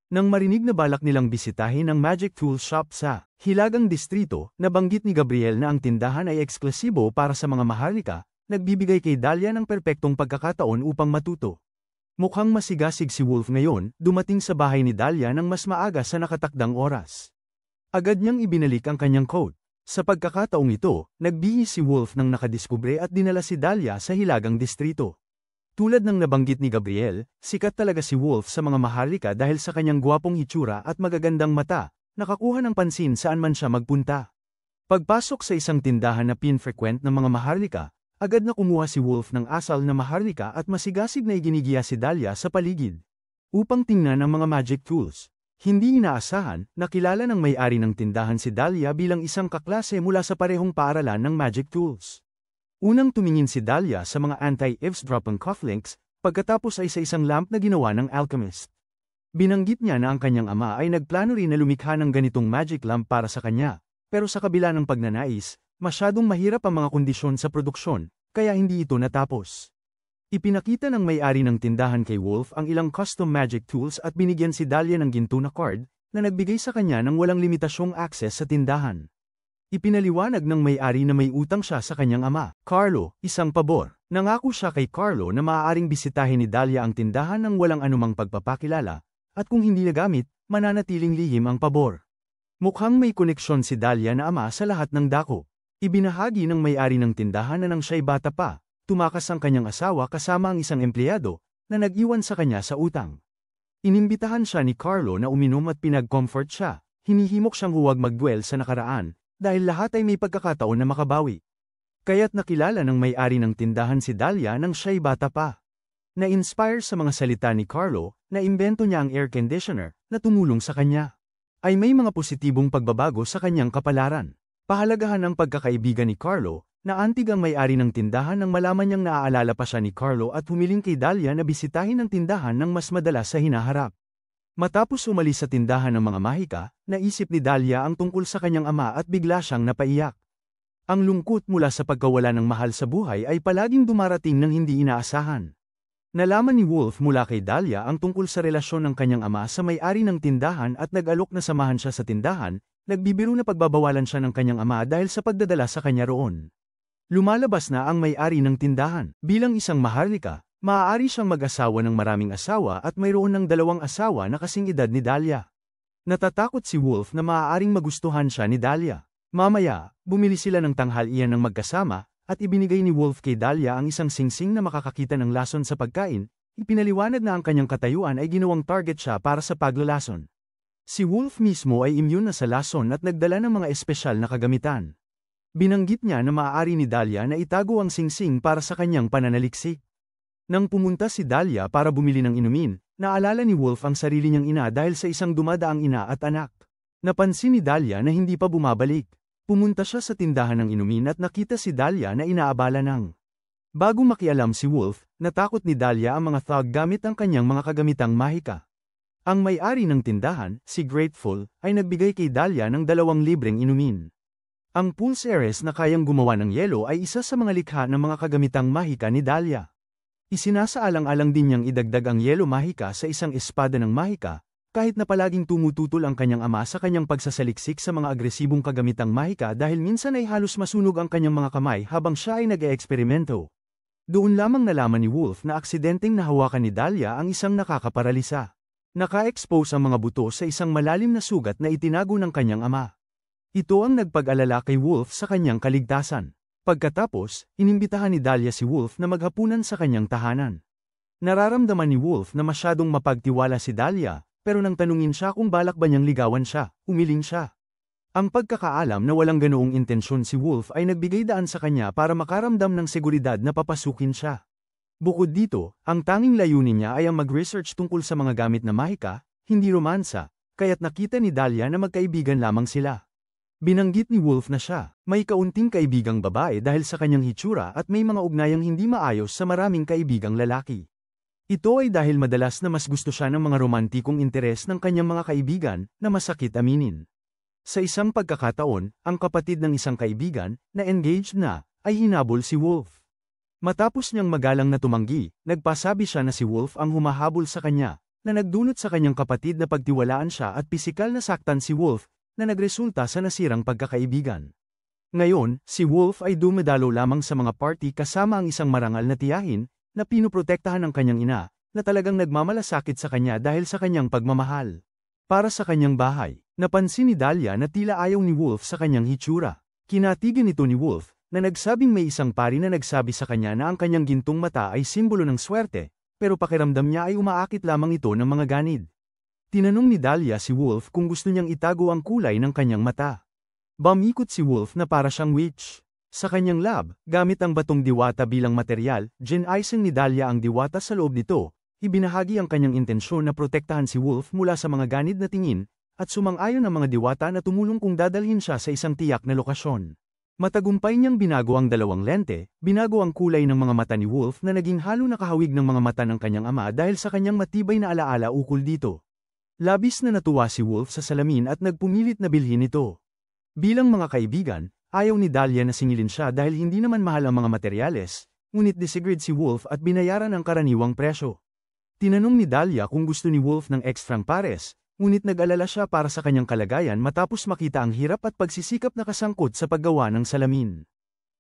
Speaker 1: Nang marinig na balak nilang bisitahin ang magic tool shop sa Hilagang Distrito, nabanggit ni Gabriel na ang tindahan ay eksklusibo para sa mga maharlika, nagbibigay kay Dahlia ng perpektong pagkakataon upang matuto. Mukhang masigasig si Wolf ngayon, dumating sa bahay ni Dahlia ng mas maaga sa nakatakdang oras. Agad niyang ibinalik ang kanyang coat. Sa pagkakataong ito, nagbihis si Wolf nang nakadiskubre at dinala si Dahlia sa hilagang distrito. Tulad ng nabanggit ni Gabriel, sikat talaga si Wolf sa mga maharlika dahil sa kanyang gwapong hitsura at magagandang mata, nakakuha ng pansin saan man siya magpunta. Pagpasok sa isang tindahan na pinfrequent ng mga maharlika, agad na kumuha si Wolf ng asal na maharlika at masigasig na iginigiya si Dahlia sa paligid upang tingnan ang mga magic tools. Hindi inaasahan, nakilala ng may-ari ng tindahan si Dahlia bilang isang kaklase mula sa parehong paaralan ng magic tools. Unang tumingin si Dahlia sa mga anti-eavesdropping cufflinks, pagkatapos ay sa isang lamp na ginawa ng alchemist. Binanggit niya na ang kanyang ama ay nagplano rin na lumikha ng ganitong magic lamp para sa kanya, pero sa kabila ng pagnanais, masyadong mahirap ang mga kondisyon sa produksyon, kaya hindi ito natapos. Ipinakita ng may-ari ng tindahan kay Wolf ang ilang custom magic tools at binigyan si Dahlia ng ginto na card, na nagbigay sa kanya ng walang limitasyong access sa tindahan. Ipinaliwanag ng may-ari na may utang siya sa kanyang ama, Carlo, isang pabor. Nangako siya kay Carlo na maaaring bisitahin ni Dahlia ang tindahan ng walang anumang pagpapakilala, at kung hindi nagamit, mananatiling lihim ang pabor. Mukhang may koneksyon si Dahlia na ama sa lahat ng dako. Ibinahagi ng may-ari ng tindahan na nang siya'y bata pa, tumakas ang kanyang asawa kasama ang isang empleyado, na nag-iwan sa kanya sa utang. Inimbitahan siya ni Carlo na uminom at pinag-comfort siya, hinihimok siyang huwag mag-dwell sa nakaraan, dahil lahat ay may pagkakataon na makabawi. Kaya't nakilala ng may-ari ng tindahan si Dahlia nang siya'y bata pa. Na-inspire sa mga salita ni Carlo, na imbento niya ang air conditioner, na tumulong sa kanya. Ay may mga positibong pagbabago sa kanyang kapalaran. Pahalagahan ang pagkakaibigan ni Carlo, naantig ang may-ari ng tindahan nang malaman niyang naaalala pa siya ni Carlo at humiling kay Dahlia na bisitahin ang tindahan ng mas madalas sa hinaharap. Matapos umalis sa tindahan ng mga mahika, naisip ni Dahlia ang tungkol sa kanyang ama at bigla siyang napaiyak. Ang lungkot mula sa pagkawala ng mahal sa buhay ay palaging dumarating ng hindi inaasahan. Nalaman ni Wolf mula kay Dahlia ang tungkol sa relasyon ng kanyang ama sa may-ari ng tindahan at nag-alok na samahan siya sa tindahan, nagbibiro na pagbabawalan siya ng kanyang ama dahil sa pagdadala sa kanya roon. Lumalabas na ang may-ari ng tindahan. Bilang isang maharlika, maaari siyang mag-asawa ng maraming asawa at mayroon ng 2 asawa na kasing edad ni Dahlia. Natatakot si Wolf na maaaring magustuhan siya ni Dahlia. Mamaya, bumili sila ng tanghalian ng magkasama, at ibinigay ni Wolf kay Dahlia ang isang singsing na makakakita ng lason sa pagkain, ipinaliwanag na ang kanyang katayuan ay ginawang target siya para sa paglalason. Si Wolf mismo ay immune na sa lason at nagdala ng mga espesyal na kagamitan. Binanggit niya na maaari ni Dahlia na itago ang singsing para sa kanyang pananaliksik. Nang pumunta si Dahlia para bumili ng inumin, naalala ni Wolf ang sarili niyang ina dahil sa isang dumadaang ina at anak. Napansin ni Dahlia na hindi pa bumabalik. Pumunta siya sa tindahan ng inumin at nakita si Dahlia na inaabala ng. Bago makialam si Wolf, natakot ni Dahlia ang mga thug gamit ang kanyang mga kagamitang mahika. Ang may-ari ng tindahan, si Grateful, ay nagbigay kay Dahlia ng 2 libreng inumin. Ang pulseres na kayang gumawa ng yelo ay isa sa mga likha ng mga kagamitang mahika ni Dahlia. Isinasaalang-alang din niyang idagdag ang yelo mahika sa isang espada ng mahika, kahit na palaging tumututol ang kanyang ama sa kanyang pagsasaliksik sa mga agresibong kagamitang mahika dahil minsan ay halos masunog ang kanyang mga kamay habang siya ay nag-eeksperimento. Doon lamang nalaman ni Wolf na aksidenteng nahawakan ni Dahlia ang isang nakakaparalisa. Naka-expose ang mga buto sa isang malalim na sugat na itinago ng kanyang ama. Ito ang nagpag-alala kay Wolf sa kanyang kaligtasan. Pagkatapos, inimbitahan ni Dahlia si Wolf na maghapunan sa kanyang tahanan. Nararamdaman ni Wolf na masyadong mapagtiwala si Dahlia, pero nang tanungin siya kung balak ba niyang ligawan siya, umiling siya. Ang pagkakaalam na walang ganoong intensyon si Wolf ay nagbigay daan sa kanya para makaramdam ng seguridad na papasukin siya. Bukod dito, ang tanging layunin niya ay ang mag-research tungkol sa mga gamit na mahika, hindi romansa, kaya't nakita ni Dahlia na magkaibigan lamang sila. Binanggit ni Wolf na siya, may kaunting kaibigang babae dahil sa kanyang hitsura at may mga ugnayang hindi maayos sa maraming kaibigang lalaki. Ito ay dahil madalas na mas gusto siya ng mga romantikong interes ng kanyang mga kaibigan, na masakit aminin. Sa isang pagkakataon, ang kapatid ng isang kaibigan, na engaged na, ay hinabol si Wolf. Matapos niyang magalang na tumanggi, nagpasabi siya na si Wolf ang humahabol sa kanya, na nagdulot sa kanyang kapatid na pagtiwalaan siya at pisikal na saktan si Wolf, na nagresulta sa nasirang pagkakaibigan. Ngayon, si Wolf ay dumadalo lamang sa mga party kasama ang isang marangal na tiyahin, na pinuprotektahan ng kanyang ina, na talagang nagmamalasakit sa kanya dahil sa kanyang pagmamahal. Para sa kanyang bahay, napansin ni Dahlia na tila ayaw ni Wolf sa kanyang hitsura. Kinatigan ito ni Wolf, na nagsabing may isang pari na nagsabi sa kanya na ang kanyang gintong mata ay simbolo ng swerte, pero pakiramdam niya ay umaakit lamang ito ng mga ganid. Tinanong ni Dahlia si Wolf kung gusto niyang itago ang kulay ng kanyang mata. Bumikot si Wolf na para siyang witch. Sa kanyang lab, gamit ang batong diwata bilang material, ginaisang ni Dahlia ang diwata sa loob nito, ibinahagi ang kanyang intensyon na protektahan si Wolf mula sa mga ganid na tingin, at sumang-ayon ang mga diwata na tumulong kung dadalhin siya sa isang tiyak na lokasyon. Matagumpay niyang binago ang dalawang lente, binago ang kulay ng mga mata ni Wolf na naging halo na kahawig ng mga mata ng kanyang ama dahil sa kanyang matibay na alaala ukol dito. Labis na natuwa si Wolf sa salamin at nagpumilit na bilhin ito. Bilang mga kaibigan, ayaw ni Dahlia na singilin siya dahil hindi naman mahal ang mga materyales, ngunit disagreed si Wolf at binayaran ang karaniwang presyo. Tinanong ni Dahlia kung gusto ni Wolf ng ekstrang pares, ngunit nag-alala siya para sa kanyang kalagayan matapos makita ang hirap at pagsisikap na kasangkot sa paggawa ng salamin.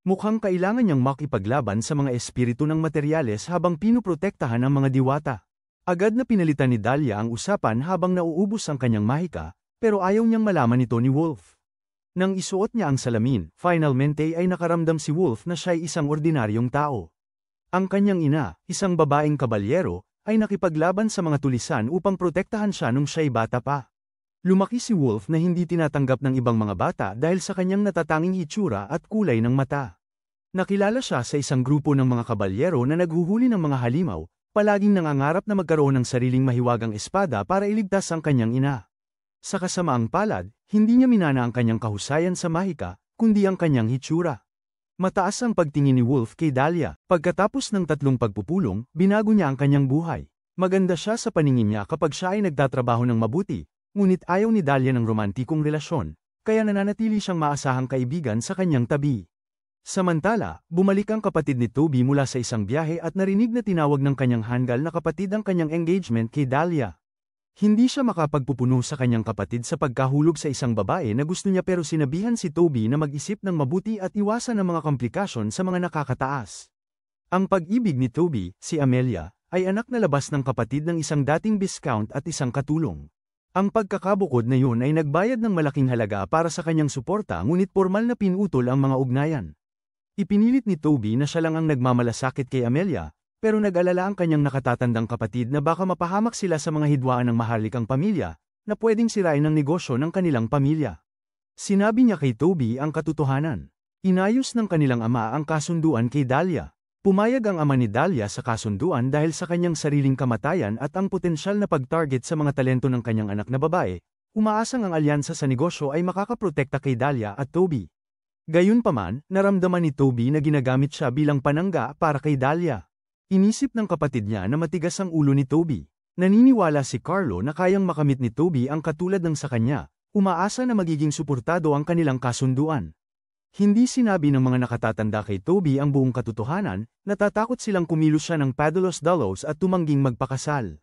Speaker 1: Mukhang kailangan niyang makipaglaban sa mga espiritu ng materyales habang pinuprotektahan ang mga diwata. Agad na pinalitan ni Dahlia ang usapan habang nauubos ang kanyang mahika, pero ayaw niyang malaman ito ni Wolf. Nang isuot niya ang salamin, finalmente ay nakaramdam si Wolf na siya'y isang ordinaryong tao. Ang kanyang ina, isang babaeng kabalyero, ay nakipaglaban sa mga tulisan upang protektahan siya nung siya'y bata pa. Lumaki si Wolf na hindi tinatanggap ng ibang mga bata dahil sa kanyang natatanging hitsura at kulay ng mata. Nakilala siya sa isang grupo ng mga kabalyero na naghuhuli ng mga halimaw, palaging nangangarap na magkaroon ng sariling mahiwagang espada para iligtas ang kanyang ina. Sa kasamaang palad, hindi niya minana ang kanyang kahusayan sa mahika, kundi ang kanyang hitsura. Mataas ang pagtingin ni Wolf kay Dahlia. Pagkatapos ng 3 pagpupulong, binago niya ang kanyang buhay. Maganda siya sa paningin niya kapag siya ay nagtatrabaho ng mabuti, ngunit ayaw ni Dahlia ng romantikong relasyon, kaya nananatili siyang maasahang kaibigan sa kanyang tabi. Samantala, bumalik ang kapatid ni Toby mula sa isang biyahe at narinig na tinawag ng kanyang hanggal na kapatid ang kanyang engagement kay Dahlia. Hindi siya makapagpupuno sa kanyang kapatid sa pagkahulog sa isang babae na gusto niya pero sinabihan si Toby na mag-isip ng mabuti at iwasan ang mga komplikasyon sa mga nakakataas. Ang pag-ibig ni Toby, si Amelia, ay anak na labas ng kapatid ng isang dating Viscount at isang katulong. Ang pagkakabukod na yun ay nagbayad ng malaking halaga para sa kanyang suporta ngunit formal na pinutol ang mga ugnayan. Ipinilit ni Toby na siya lang ang nagmamalasakit kay Amelia, pero nag-alala ang kanyang nakatatandang kapatid na baka mapahamak sila sa mga hidwaan ng maharlikang pamilya, na pwedeng sirain ang negosyo ng kanilang pamilya. Sinabi niya kay Toby ang katotohanan. Inayos ng kanilang ama ang kasunduan kay Dahlia. Pumayag ang ama ni Dahlia sa kasunduan dahil sa kanyang sariling kamatayan at ang potensyal na pag-target sa mga talento ng kanyang anak na babae, umaasang ang alyansa sa negosyo ay makakaprotekta kay Dahlia at Toby. Gayunpaman, naramdaman ni Toby na ginagamit siya bilang panangga para kay Dahlia. Inisip ng kapatid niya na matigas ang ulo ni Toby. Naniniwala si Carlo na kayang makamit ni Toby ang katulad ng sa kanya, umaasa na magiging suportado ang kanilang kasunduan. Hindi sinabi ng mga nakatatanda kay Toby ang buong katotohanan, natatakot silang kumilos siya ng padalos-dalos at tumangging magpakasal.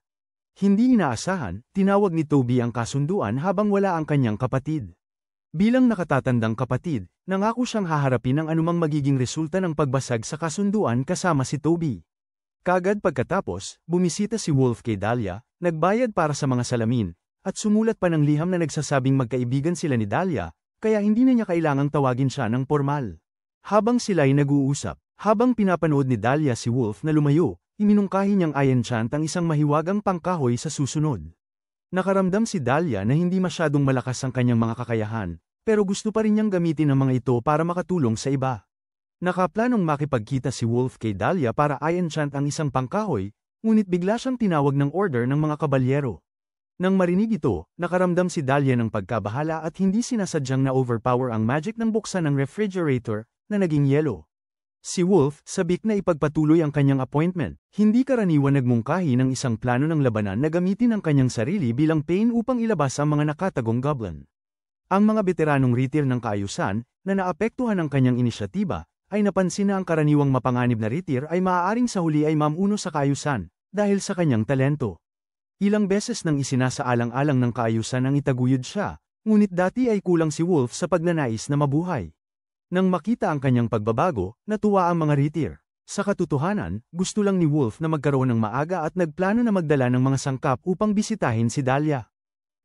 Speaker 1: Hindi inaasahan, tinawag ni Toby ang kasunduan habang wala ang kanyang kapatid. Bilang nakatatandang kapatid, nangako siyang haharapin ang anumang magiging resulta ng pagbasag sa kasunduan kasama si Toby. Kagad pagkatapos, bumisita si Wolf kay Dahlia, nagbayad para sa mga salamin, at sumulat pa ng liham na nagsasabing magkaibigan sila ni Dahlia, kaya hindi na niya kailangang tawagin siya ng formal. Habang sila'y nag-uusap, habang pinapanood ni Dahlia si Wolf na lumayo, iminungkahi niyang i-enchant ang isang mahiwagang pangkahoy sa susunod. Nakaramdam si Dahlia na hindi masyadong malakas ang kanyang mga kakayahan, pero gusto pa rin niyang gamitin ang mga ito para makatulong sa iba. Nakaplanong makipagkita si Wolf kay Dahlia para i-enchant ang isang pangkahoy, ngunit bigla siyang tinawag ng order ng mga kabalyero. Nang marinig ito, nakaramdam si Dahlia ng pagkabahala at hindi sinasadyang na-overpower ang magic ng buksan ng refrigerator, na naging yelo. Si Wolf, sabik na ipagpatuloy ang kanyang appointment. Hindi karaniwan nagmungkahi ng isang plano ng labanan na gamitin ang kanyang sarili bilang pain upang ilabas ang mga nakatagong goblin. Ang mga veteranong retail ng kaayusan, na naapektuhan ng kanyang inisyatiba, ay napansin na ang karaniwang mapanganib na ritir ay maaaring sa huli ay mamuno sa kaayusan, dahil sa kanyang talento. Ilang beses nang isinasaalang-alang ng kaayusan ang itaguyod siya, ngunit dati ay kulang si Wolf sa pagnanais na mabuhay. Nang makita ang kanyang pagbabago, natuwa ang mga ritir. Sa katotohanan, gusto lang ni Wolf na magkaroon ng maaga at nagplano na magdala ng mga sangkap upang bisitahin si Dahlia.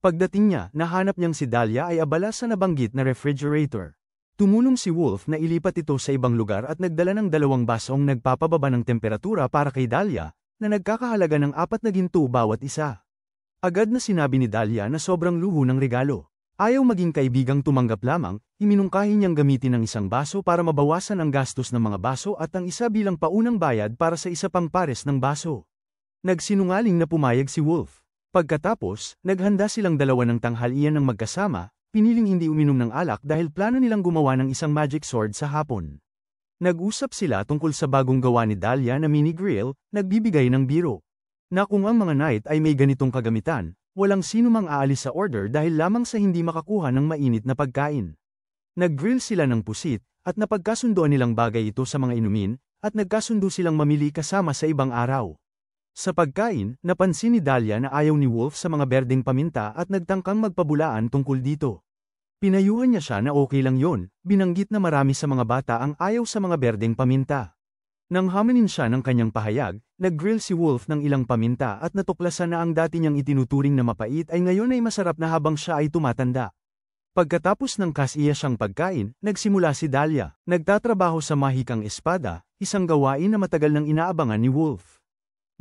Speaker 1: Pagdating niya, nahanap niyang si Dahlia ay abala sa nabanggit na refrigerator. Tumulong si Wolf na ilipat ito sa ibang lugar at nagdala ng 2 basong nagpapababa ng temperatura para kay Dahlia, na nagkakahalaga ng 4 na ginto bawat isa. Agad na sinabi ni Dahlia na sobrang luho ng regalo. Ayaw maging kaibigang tumanggap lamang, iminungkahi niyang gamitin ang isang baso para mabawasan ang gastos ng mga baso at ang isa bilang paunang bayad para sa isa pang pares ng baso. Nagsinungaling na pumayag si Wolf. Pagkatapos, naghanda silang dalawa ng tanghalian ng magkasama, piniling hindi uminom ng alak dahil plano nilang gumawa ng isang magic sword sa hapon. Nag-usap sila tungkol sa bagong gawa ni Dahlia na mini grill, nagbibigay ng biro. Na kung ang mga knight ay may ganitong kagamitan, walang sino mang aalis sa order dahil lamang sa hindi makakuha ng mainit na pagkain. Nag-grill sila ng pusit, at napagkasundoan nilang bagay ito sa mga inumin, at nagkasundo silang mamili kasama sa ibang araw. Sa pagkain, napansin ni Dahlia na ayaw ni Wolf sa mga berdeng paminta at nagtangkang magpabulaan tungkol dito. Pinayuhan niya siya na okay lang yon, binanggit na marami sa mga bata ang ayaw sa mga berdeng paminta. Nang hamanin siya ng kanyang pahayag, nag-grill si Wolf ng ilang paminta at natuklasan na ang dati niyang itinuturing na mapait ay ngayon ay masarap na habang siya ay tumatanda. Pagkatapos ng kasiya siyang pagkain, nagsimula si Dahlia. Nagtatrabaho sa mahikang espada, isang gawain na matagal nang inaabangan ni Wolf.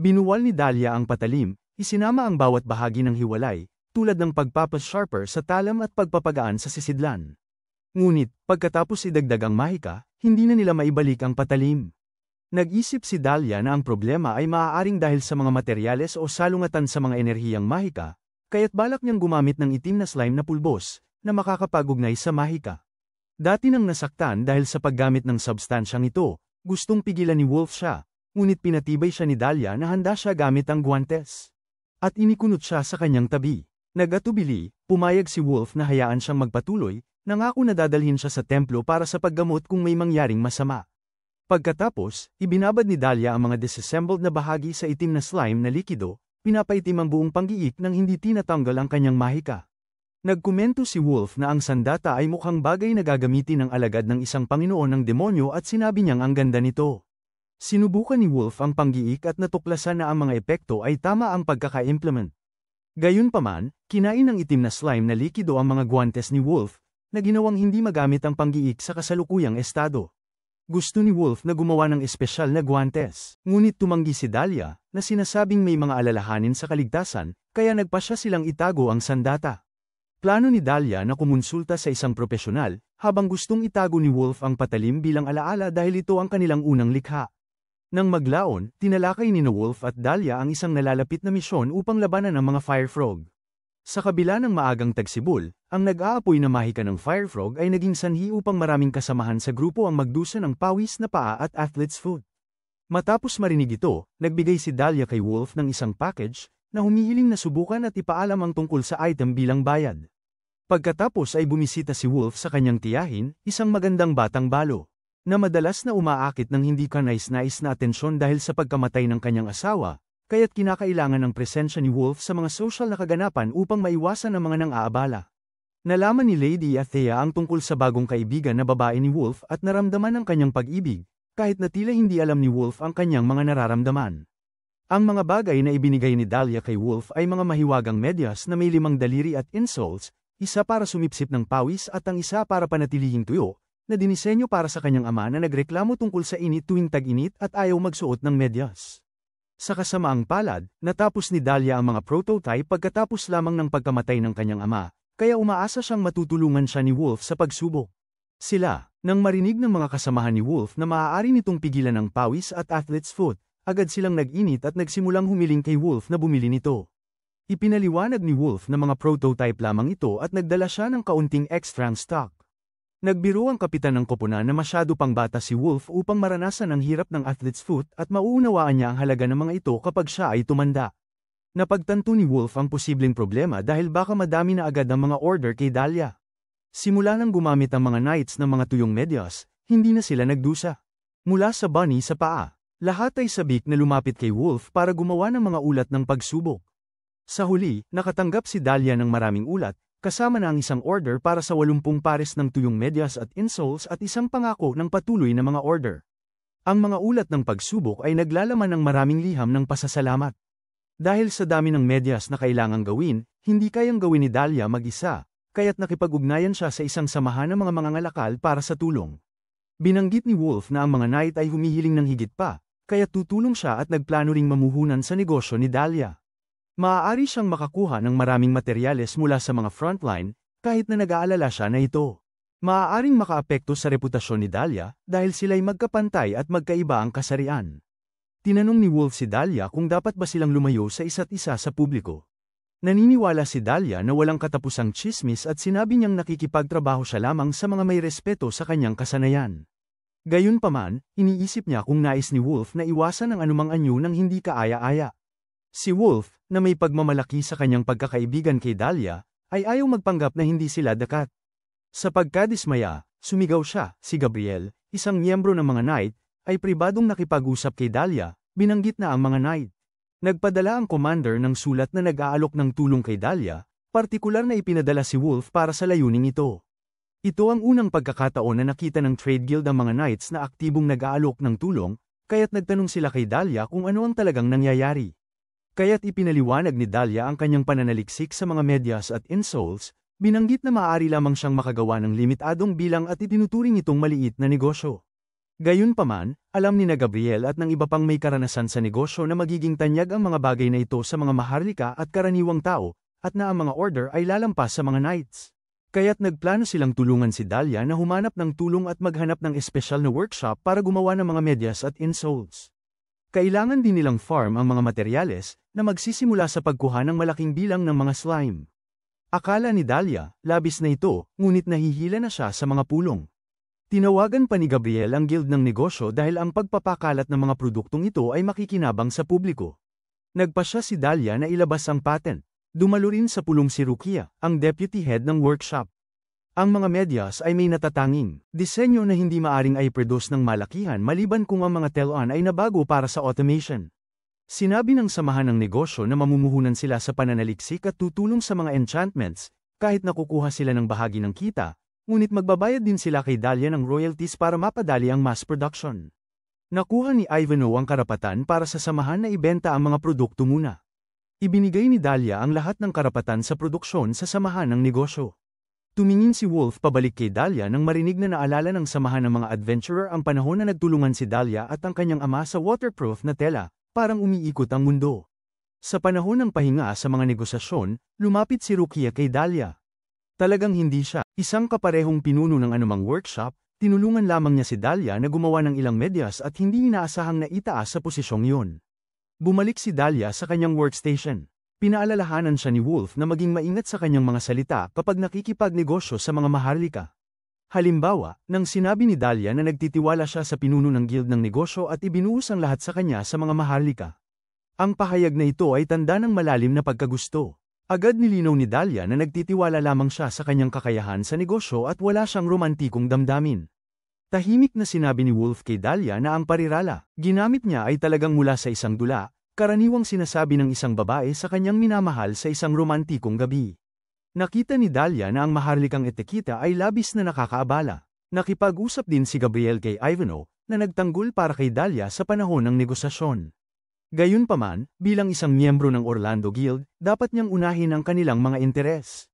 Speaker 1: Binuwal ni Dahlia ang patalim, isinama ang bawat bahagi ng hiwalay, tulad ng pagpapas-sharper sa talam at pagpapagaan sa sisidlan. Ngunit, pagkatapos idagdag ang mahika, hindi na nila maibalik ang patalim. Nag-isip si Dahlia na ang problema ay maaaring dahil sa mga materyales o salungatan sa mga enerhiyang mahika, kaya't balak niyang gumamit ng itim na slime na pulbos, na makakapag-ugnay sa mahika. Dati nang nasaktan dahil sa paggamit ng substansyang ito, gustong pigilan ni Wolf siya. Ngunit pinatibay siya ni Dahlia na handa siya gamit ang guwantes. At inikunot siya sa kanyang tabi. Nag-atubili, pumayag si Wolf na hayaan siyang magpatuloy, nangako na dadalhin siya sa templo para sa paggamot kung may mangyaring masama. Pagkatapos, ibinabad ni Dahlia ang mga disassembled na bahagi sa itim na slime na likido, pinapaitim ang buong panggiik nang hindi tinatanggal ang kanyang mahika. Nagkomento si Wolf na ang sandata ay mukhang bagay na gagamitin ng alagad ng isang Panginoon ng demonyo at sinabi niyang ang ganda nito. Sinubukan ni Wolf ang panggiik at natuklasan na ang mga epekto ay tama ang pagkaka-implement. Gayunpaman, kinain ng itim na slime na likido ang mga guwantes ni Wolf, na ginawang hindi magamit ang panggiik sa kasalukuyang estado. Gusto ni Wolf na gumawa ng espesyal na guwantes. Ngunit tumanggi si Dahlia, na sinasabing may mga alalahanin sa kaligtasan, kaya nagpasya silang itago ang sandata. Plano ni Dahlia na kumonsulta sa isang propesyonal, habang gustong itago ni Wolf ang patalim bilang alaala dahil ito ang kanilang unang likha. Nang maglaon, tinalakay ni Wolf at Dahlia ang isang nalalapit na misyon upang labanan ang mga Fire Frog. Sa kabila ng maagang tagsibol, ang nag-aapoy na mahika ng Fire Frog ay naging sanhi upang maraming kasamahan sa grupo ang magdusa ng pawis na paa at athlete's foot. Matapos marinig ito, nagbigay si Dahlia kay Wolf ng isang package, na humihiling na subukan at ipaalam ang tungkol sa item bilang bayad. Pagkatapos ay bumisita si Wolf sa kanyang tiyahin, isang magandang batang balo, na madalas na umaakit ng hindi kanais-nais na atensyon dahil sa pagkamatay ng kanyang asawa, kaya't kinakailangan ng presensya ni Wolf sa mga social na kaganapan upang maiwasan ang mga nang-aabala. Nalaman ni Lady Athea ang tungkol sa bagong kaibigan na babae ni Wolf at naramdaman ang kanyang pag-ibig, kahit na tila hindi alam ni Wolf ang kanyang mga nararamdaman. Ang mga bagay na ibinigay ni Dahlia kay Wolf ay mga mahiwagang medyas na may 5 daliri at insoles, isa para sumipsip ng pawis at ang isa para panatilihing tuyo, na dinisenyo para sa kanyang ama na nagreklamo tungkol sa init tuwing tag-init at ayaw magsuot ng medyas. Sa kasamaang palad, natapos ni Dahlia ang mga prototype pagkatapos lamang ng pagkamatay ng kanyang ama, kaya umaasa siyang matutulungan siya ni Wolf sa pagsubok. Sila, nang marinig ng mga kasamahan ni Wolf na maaari nitong pigilan ang pawis at athlete's foot, agad silang nag-init at nagsimulang humiling kay Wolf na bumili nito. Ipinaliwanag ni Wolf na mga prototype lamang ito at nagdala siya ng kaunting extra stock. Nagbiro ang kapitan ng koponan na masyado pang bata si Wolf upang maranasan ang hirap ng athlete's foot at mauunawaan niya ang halaga ng mga ito kapag siya ay tumanda. Napagtanto ni Wolf ang posibleng problema dahil baka madami na agad ang mga order kay Dahlia. Simula nang gumamit ang mga knights ng mga tuyong medyas, hindi na sila nagdusa. Mula sa bunny sa paa, lahat ay sabik na lumapit kay Wolf para gumawa ng mga ulat ng pagsubok. Sa huli, nakatanggap si Dahlia ng maraming ulat, kasama na ang isang order para sa 80 pares ng tuyong medyas at insoles at isang pangako ng patuloy na mga order. Ang mga ulat ng pagsubok ay naglalaman ng maraming liham ng pasasalamat. Dahil sa dami ng medyas na kailangang gawin, hindi kayang gawin ni Dahlia mag-isa, kaya't nakipag-ugnayan siya sa isang samahan ng mga mangangalakal para sa tulong. Binanggit ni Wolf na ang mga knight ay humihiling ng higit pa, kaya tutulong siya at nagplano ring mamuhunan sa negosyo ni Dahlia. Maaari siyang makakuha ng maraming materyales mula sa mga frontline, kahit na nag-aalala siya na ito. Maaaring makaapekto sa reputasyon ni Dahlia dahil sila'y magkapantay at magkaiba ang kasarian. Tinanong ni Wolf si Dahlia kung dapat ba silang lumayo sa isa't isa sa publiko. Naniniwala si Dahlia na walang katapusang tsismis at sinabi niyang nakikipagtrabaho siya lamang sa mga may respeto sa kanyang kasanayan. Gayunpaman, iniisip niya kung nais ni Wolf na iwasan ang anumang anyo ng hindi kaaya-aya. Si Wolf, na may pagmamalaki sa kanyang pagkakaibigan kay Dahlia, ay ayaw magpanggap na hindi sila dekat. Sa pagkadismaya, sumigaw siya. Si Gabriel, isang miyembro ng mga knight, ay pribadong nakipag-usap kay Dahlia, binanggit na ang mga knight. Nagpadala ang commander ng sulat na nag-aalok ng tulong kay Dahlia, partikular na ipinadala si Wolf para sa layuning ito. Ito ang unang pagkakataon na nakita ng trade guild ang mga knights na aktibong nag-aalok ng tulong, kaya't nagtanong sila kay Dahlia kung ano ang talagang nangyayari. Kaya't ipinaliwanag ni Dahlia ang kanyang pananaliksik sa mga medyas at insults, binanggit na maaari lamang siyang makagawa ng limitadong bilang at itinuturing itong maliit na negosyo. Gayunpaman, alam ni na Gabriel at ng iba pang may karanasan sa negosyo na magiging tanyag ang mga bagay na ito sa mga maharlika at karaniwang tao, at na ang mga order ay lalampas sa mga knights. Kaya't nagplano silang tulungan si Dahlia na humanap ng tulong at maghanap ng espesyal na workshop para gumawa ng mga medyas at insoles. Kailangan din nilang farm ang mga materyales na magsisimula sa pagkuha ng malaking bilang ng mga slime. Akala ni Dahlia, labis na ito, ngunit nahihila na siya sa mga pulong. Tinawagan pa ni Gabriel ang guild ng negosyo dahil ang pagpapakalat ng mga produktong ito ay makikinabang sa publiko. Nagpasya si Dahlia na ilabas ang patent. Dumalo rin sa pulong si Rukia, ang deputy head ng workshop. Ang mga medyas ay may natatanging disenyo na hindi maaring i-produce ng malakihan maliban kung ang mga tell-on ay nabago para sa automation. Sinabi ng samahan ng negosyo na mamumuhunan sila sa pananaliksik at tutulong sa mga enchantments, kahit nakukuha sila ng bahagi ng kita, ngunit magbabayad din sila kay Dahlia ng royalties para mapadali ang mass production. Nakuha ni Ivanhoe ang karapatan para sa samahan na ibenta ang mga produkto muna. Ibinigay ni Dahlia ang lahat ng karapatan sa produksyon sa samahan ng negosyo. Tumingin si Wolf pabalik kay Dahlia nang marinig na naalala ng samahan ng mga adventurer ang panahon na nagtulungan si Dahlia at ang kanyang ama sa waterproof na tela. Parang umiikot ang mundo. Sa panahon ng pahinga sa mga negosasyon, lumapit si Rukia kay Dahlia. Talagang hindi siya isang kaparehong pinuno ng anumang workshop, tinulungan lamang niya si Dahlia na gumawa ng ilang medyas at hindi inaasahang naitaas sa posisyong yun. Bumalik si Dahlia sa kanyang workstation. Pinaalalahanan siya ni Wolf na maging maingat sa kanyang mga salita kapag nakikipagnegosyo sa mga maharlika. Halimbawa, nang sinabi ni Dahlia na nagtitiwala siya sa pinuno ng guild ng negosyo at ibinuhos ang lahat sa kanya sa mga maharlika. Ang pahayag na ito ay tanda ng malalim na pagkagusto. Agad nilinaw ni Dahlia na nagtitiwala lamang siya sa kanyang kakayahan sa negosyo at wala siyang romantikong damdamin. Tahimik na sinabi ni Wolf kay Dahlia na ang parirala ginamit niya ay talagang mula sa isang dula, karaniwang sinasabi ng isang babae sa kanyang minamahal sa isang romantikong gabi. Nakita ni Dahlia na ang maharlikang etiketa ay labis na nakakaabala. Nakipag-usap din si Gabriel kay Ivanhoe, na nagtanggol para kay Dahlia sa panahon ng negosasyon. Gayunpaman, bilang isang miyembro ng Orlando Guild, dapat niyang unahin ang kanilang mga interes.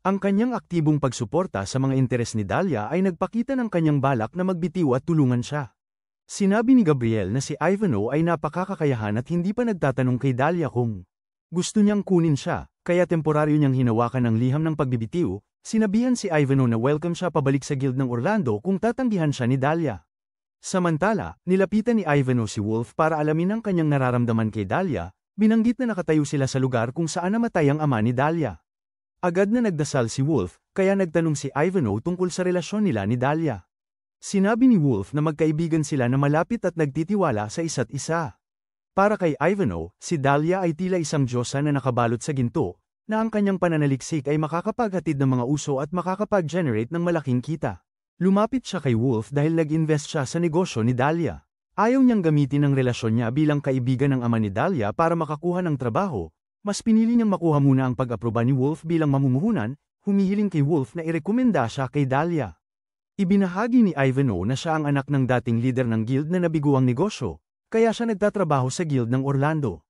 Speaker 1: Ang kanyang aktibong pagsuporta sa mga interes ni Dahlia ay nagpakita ng kanyang balak na magbitiw at tulungan siya. Sinabi ni Gabriel na si Ivanhoe ay napakakakayahan at hindi pa nagtatanong kay Dahlia kung gusto niyang kunin siya. Kaya temporaryo niyang hinawakan ang liham ng pagbibitiw, sinabihan si Ivanhoe na welcome siya pabalik sa guild ng Orlando kung tatanggihan siya ni Dahlia. Samantala, nilapitan ni Ivanhoe si Wolf para alamin ang kanyang nararamdaman kay Dahlia, binanggit na nakatayo sila sa lugar kung saan namatay ang ama ni Dahlia. Agad na nagdasal si Wolf, kaya nagtanong si Ivanhoe tungkol sa relasyon nila ni Dahlia. Sinabi ni Wolf na magkaibigan sila na malapit at nagtitiwala sa isa't isa. Para kay Ivanhoe, si Dahlia ay tila isang diyosa na nakabalot sa ginto, na ang kanyang pananaliksik ay makakapaghatid ng mga uso at makakapag-generate ng malaking kita. Lumapit siya kay Wolf dahil nag-invest siya sa negosyo ni Dahlia. Ayaw niyang gamitin ang relasyon niya bilang kaibigan ng ama ni Dahlia para makakuha ng trabaho, mas pinili niyang makuha muna ang pag-aproba ni Wolf bilang mamumuhunan, humihiling kay Wolf na irekomenda siya kay Dahlia. Ibinahagi ni Ivanhoe na siya ang anak ng dating leader ng guild na nabigo ang negosyo, kaya siya nagtatrabaho sa guild ng Orlando.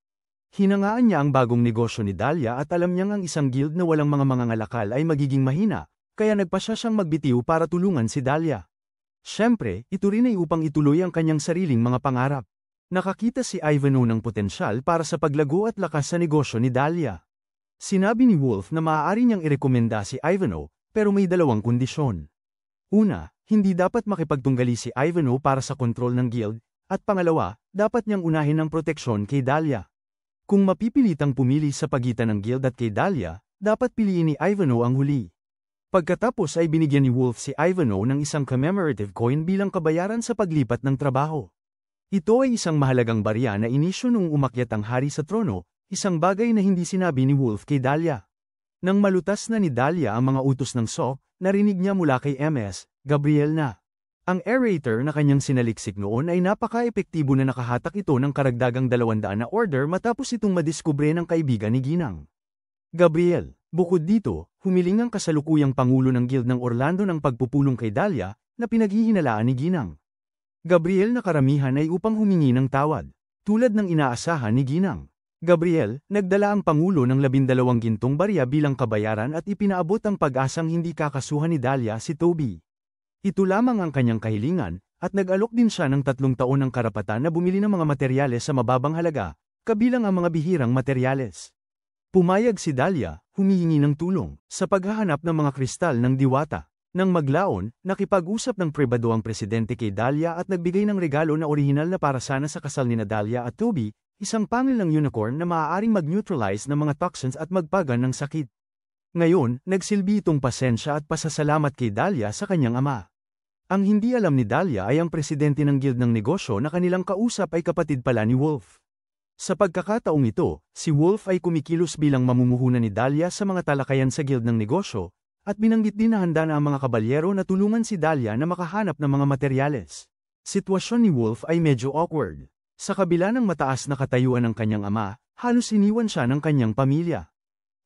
Speaker 1: Hinangaan niya ang bagong negosyo ni Dahlia at alam niyang ang isang guild na walang mga mangangalakal ay magiging mahina, kaya nagpasya siyang magbitiw para tulungan si Dahlia. Siyempre, ito rin ay upang ituloy ang kanyang sariling mga pangarap. Nakakita si Ivanhoe ng potensyal para sa paglago at lakas sa negosyo ni Dahlia. Sinabi ni Wolf na maaari niyang irekomenda si Ivanhoe, pero may dalawang kondisyon. Una, hindi dapat makipagtunggali si Ivanhoe para sa kontrol ng guild, at pangalawa, dapat niyang unahin ang proteksyon kay Dahlia. Kung mapipilitang pumili sa pagitan ng guild at kay Dahlia, dapat piliin ni Ivanhoe ang huli. Pagkatapos ay binigyan ni Wolf si Ivanhoe ng isang commemorative coin bilang kabayaran sa paglipat ng trabaho. Ito ay isang mahalagang barya na inisyo noong umakyat ang hari sa trono, isang bagay na hindi sinabi ni Wolf kay Dahlia. Nang malutas na ni Dahlia ang mga utos ng Sok, narinig niya mula kay Ms. Gabriel na ang aerator na kanyang sinaliksik noon ay napaka-epektibo na nakahatak ito ng karagdagang 200 na order matapos itong madiskubre ng kaibigan ni Ginang. Gabriel, bukod dito, humiling ang kasalukuyang pangulo ng Guild ng Orlando ng pagpupulong kay Dahlia, na pinaghihinalaan ni Ginang. Gabriel na karamihan ay upang humingi ng tawad, tulad ng inaasahan ni Ginang. Gabriel, nagdala ang pangulo ng 12 gintong barya bilang kabayaran at ipinaabot ang pag-asang hindi kakasuhan ni Dahlia si Toby. Ito lamang ang kanyang kahilingan, at nag-alok din siya ng 3 taon ng karapatan na bumili ng mga materyales sa mababang halaga, kabilang ang mga bihirang materyales. Pumayag si Dahlia, humihingi ng tulong, sa paghahanap ng mga kristal ng diwata. Nang maglaon, nakipag-usap ng pribado ang presidente kay Dahlia at nagbigay ng regalo na orihinal na para sana sa kasal ni Dahlia at Toby, isang pangil ng unicorn na maaaring mag-neutralize ng mga toxins at magpagan ng sakit. Ngayon, nagsilbi itong pasensya at pasasalamat kay Dahlia sa kanyang ama. Ang hindi alam ni Dahlia ay ang presidente ng guild ng negosyo na kanilang kausap ay kapatid pala ni Wolf. Sa pagkakataong ito, si Wolf ay kumikilos bilang mamumuhunan ni Dahlia sa mga talakayan sa guild ng negosyo, at binanggit din na handa na ang mga kabalyero na tulungan si Dahlia na makahanap ng mga materyales. Sitwasyon ni Wolf ay medyo awkward. Sa kabila ng mataas na katayuan ng kanyang ama, halos iniwan siya ng kanyang pamilya.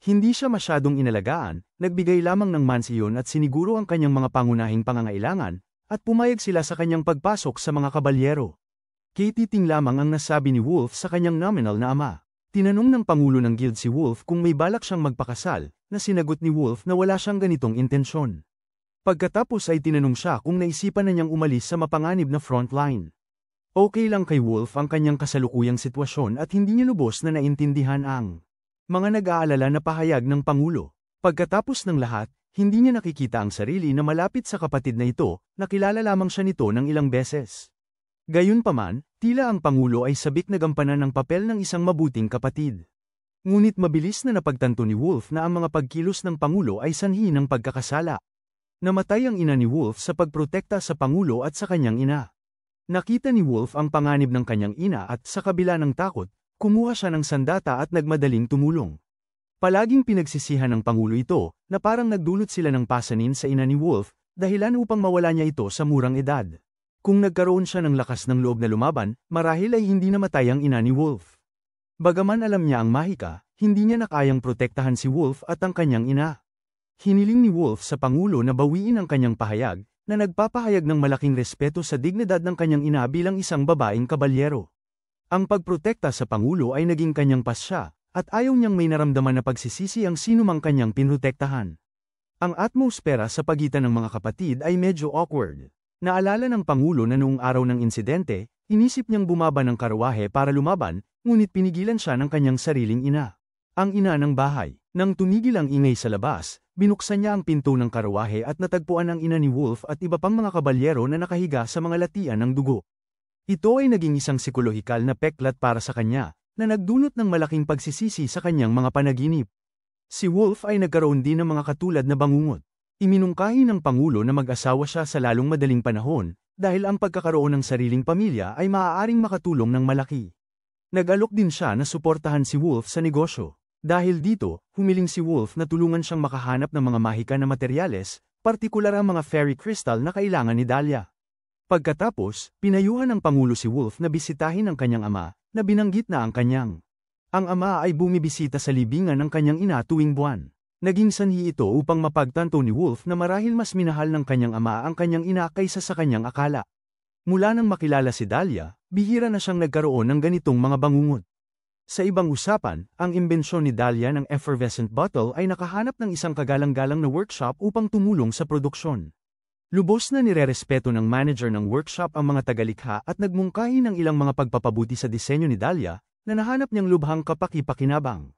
Speaker 1: Hindi siya masyadong inalagaan, nagbigay lamang ng mansiyon at siniguro ang kanyang mga pangunahing pangangailangan, at pumayag sila sa kanyang pagpasok sa mga kabalyero. Katiting lamang ang nasabi ni Wolf sa kanyang nominal na ama. Tinanong ng pangulo ng guild si Wolf kung may balak siyang magpakasal, na sinagot ni Wolf na wala siyang ganitong intensyon. Pagkatapos ay tinanong siya kung naisipan na niyang umalis sa mapanganib na frontline. Okay lang kay Wolf ang kanyang kasalukuyang sitwasyon at hindi niya lubos na naintindihan ang mga nag-aalala na pahayag ng pangulo. Pagkatapos ng lahat, hindi niya nakikita ang sarili na malapit sa kapatid na ito, nakilala lamang siya nito ng ilang beses. Gayunpaman, tila ang pangulo ay sabik na gampanan ng papel ng isang mabuting kapatid. Ngunit mabilis na napagtanto ni Wolf na ang mga pagkilos ng pangulo ay sanhi ng pagkakasala. Namatay ang ina ni Wolf sa pagprotekta sa pangulo at sa kanyang ina. Nakita ni Wolf ang panganib ng kanyang ina at sa kabila ng takot, kumuha siya ng sandata at nagmadaling tumulong. Palaging pinagsisihan ng pangulo ito, na parang nagdulot sila ng pasanin sa ina ni Wolf, dahilan upang mawala niya ito sa murang edad. Kung nagkaroon siya ng lakas ng loob na lumaban, marahil ay hindi namatay ang ina ni Wolf. Bagaman alam niya ang mahika, hindi niya nakayang protektahan si Wolf at ang kanyang ina. Hiniling ni Wolf sa pangulo na bawiin ang kanyang pahayag, na nagpapahayag ng malaking respeto sa dignidad ng kanyang ina bilang isang babaeng kabalyero. Ang pagprotekta sa pangulo ay naging kanyang pasya, at ayaw niyang may naramdaman na pagsisisi ang sinumang kanyang pinrotektahan. Ang atmosfera sa pagitan ng mga kapatid ay medyo awkward. Naalala ng pangulo na noong araw ng insidente, inisip niyang bumaba ng karwahe para lumaban, ngunit pinigilan siya ng kanyang sariling ina. Ang ina ng bahay. Nang tumigil ang ingay sa labas, binuksan niya ang pinto ng karwahe at natagpuan ang ina ni Wolf at iba pang mga kabalyero na nakahiga sa mga latian ng dugo. Ito ay naging isang psikolohikal na peklat para sa kanya, na nagdulot ng malaking pagsisisi sa kanyang mga panaginip. Si Wolf ay nagkaroon din ng mga katulad na bangungot. Iminungkahi ng pangulo na mag-asawa siya sa lalong madaling panahon, dahil ang pagkakaroon ng sariling pamilya ay maaaring makatulong ng malaki. Nag-alok din siya na suportahan si Wolf sa negosyo. Dahil dito, humiling si Wolf na tulungan siyang makahanap ng mga mahika na materyales, partikular ang mga fairy crystal na kailangan ni Dahlia. Pagkatapos, pinayuhan ng pangulo si Wolf na bisitahin ang kanyang ama, na binanggit na ang kanyang. Ang ama ay bumibisita sa libingan ng kanyang ina tuwing buwan. Naging sanhi ito upang mapagtanto ni Wolf na marahil mas minahal ng kanyang ama ang kanyang ina kaysa sa kanyang akala. Mula nang makilala si Dahlia, bihira na siyang nagkaroon ng ganitong mga bangungot. Sa ibang usapan, ang imbensyon ni Dahlia ng effervescent bottle ay nakahanap ng isang kagalang-galang na workshop upang tumulong sa produksyon. Lubos na nirerespeto ng manager ng workshop ang mga tagalikha at nagmungkahi ng ilang mga pagpapabuti sa disenyo ni Dahlia na nahanap niyang lubhang kapaki-pakinabang.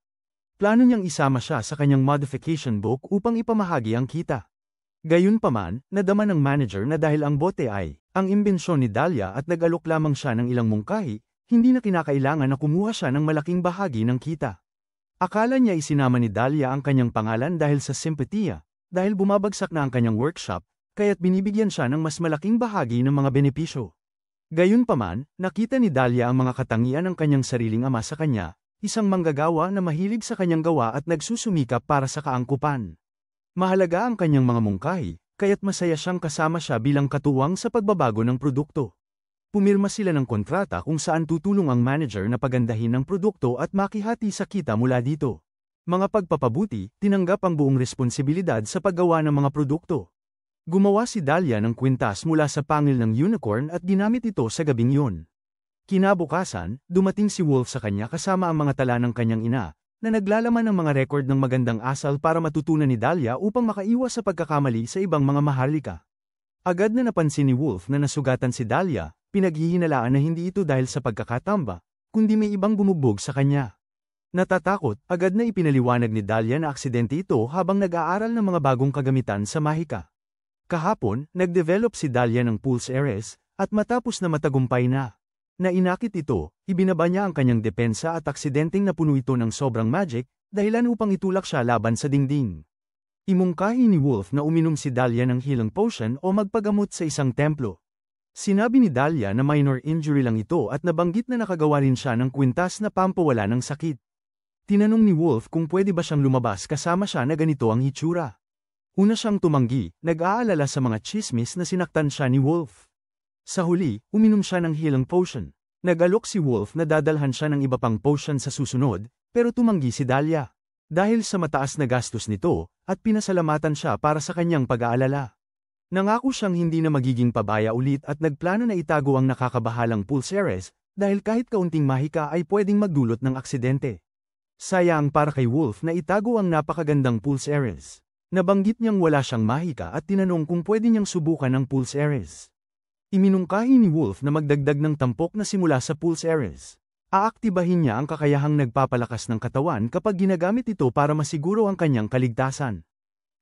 Speaker 1: Plano niyang isama siya sa kanyang modification book upang ipamahagi ang kita. Gayunpaman, nadama ng manager na dahil ang bote ay ang imbensyon ni Dahlia at nag-alok lamang siya ng ilang mungkahi, hindi na kinakailangan na kumuha siya ng malaking bahagi ng kita. Akala niya isinama ni Dahlia ang kanyang pangalan dahil sa simpatiya, dahil bumabagsak na ang kanyang workshop, kaya't binibigyan siya ng mas malaking bahagi ng mga benepisyo. Gayunpaman, nakita ni Dahlia ang mga katangian ng kanyang sariling ama sa kanya, isang manggagawa na mahilig sa kanyang gawa at nagsusumikap para sa kaangkupan. Mahalaga ang kanyang mga mungkahi, kaya't masaya siyang kasama siya bilang katuwang sa pagbabago ng produkto. Pumirma sila ng kontrata kung saan tutulong ang manager na pagandahin ng produkto at makihati sa kita mula dito. Mga pagpapabuti, tinanggap ang buong responsibilidad sa paggawa ng mga produkto. Gumawa si Dahlia ng kwintas mula sa pangil ng unicorn at ginamit ito sa gabing yun. Kinabukasan, dumating si Wolf sa kanya kasama ang mga tala ng kanyang ina, na naglalaman ng mga record ng magandang asal para matutunan ni Dahlia upang makaiwas sa pagkakamali sa ibang mga maharlika. Agad na napansin ni Wolf na nasugatan si Dahlia, pinaghihinalaan na hindi ito dahil sa pagkakatamba, kundi may ibang bumugbog sa kanya. Natatakot, agad na ipinaliwanag ni Dahlia na aksidente ito habang nag-aaral ng mga bagong kagamitan sa mahika. Kahapon, nag-develop si Dahlia ng Pulse Ares, at matapos na matagumpay na inakit ito, ibinaba niya ang kanyang depensa at aksidenteng napuno ito ng sobrang magic, dahilan upang itulak siya laban sa dingding. Imungkahi ni Wolf na uminom si Dahlia ng healing potion o magpagamot sa isang templo. Sinabi ni Dahlia na minor injury lang ito at nabanggit na nakagawa rin siya ng kwintas na pampawala ng sakit. Tinanong ni Wolf kung pwede ba siyang lumabas kasama siya na ganito ang hitsura. Una siyang tumanggi, nag-aalala sa mga chismis na sinaktan siya ni Wolf. Sa huli, uminom siya ng healing potion. Nag-alok si Wolf na dadalhan siya ng iba pang potion sa susunod, pero tumanggi si Dahlia. Dahil sa mataas na gastos nito, at pinasalamatan siya para sa kanyang pag-aalala. Nangako siyang hindi na magiging pabaya ulit at nagplano na itago ang nakakabahalang Pulse Ares, dahil kahit kaunting mahika ay pwedeng magdulot ng aksidente. Sayang para kay Wolf na itago ang napakagandang Pulse Ares. Nabanggit niyang wala siyang mahika at tinanong kung pwede niyang subukan ang Pulse Ares. Iminungkahi ni Wolf na magdagdag ng tampok na simula sa Pulse Ares. Aaktibahin niya ang kakayahang nagpapalakas ng katawan kapag ginagamit ito para masiguro ang kanyang kaligtasan.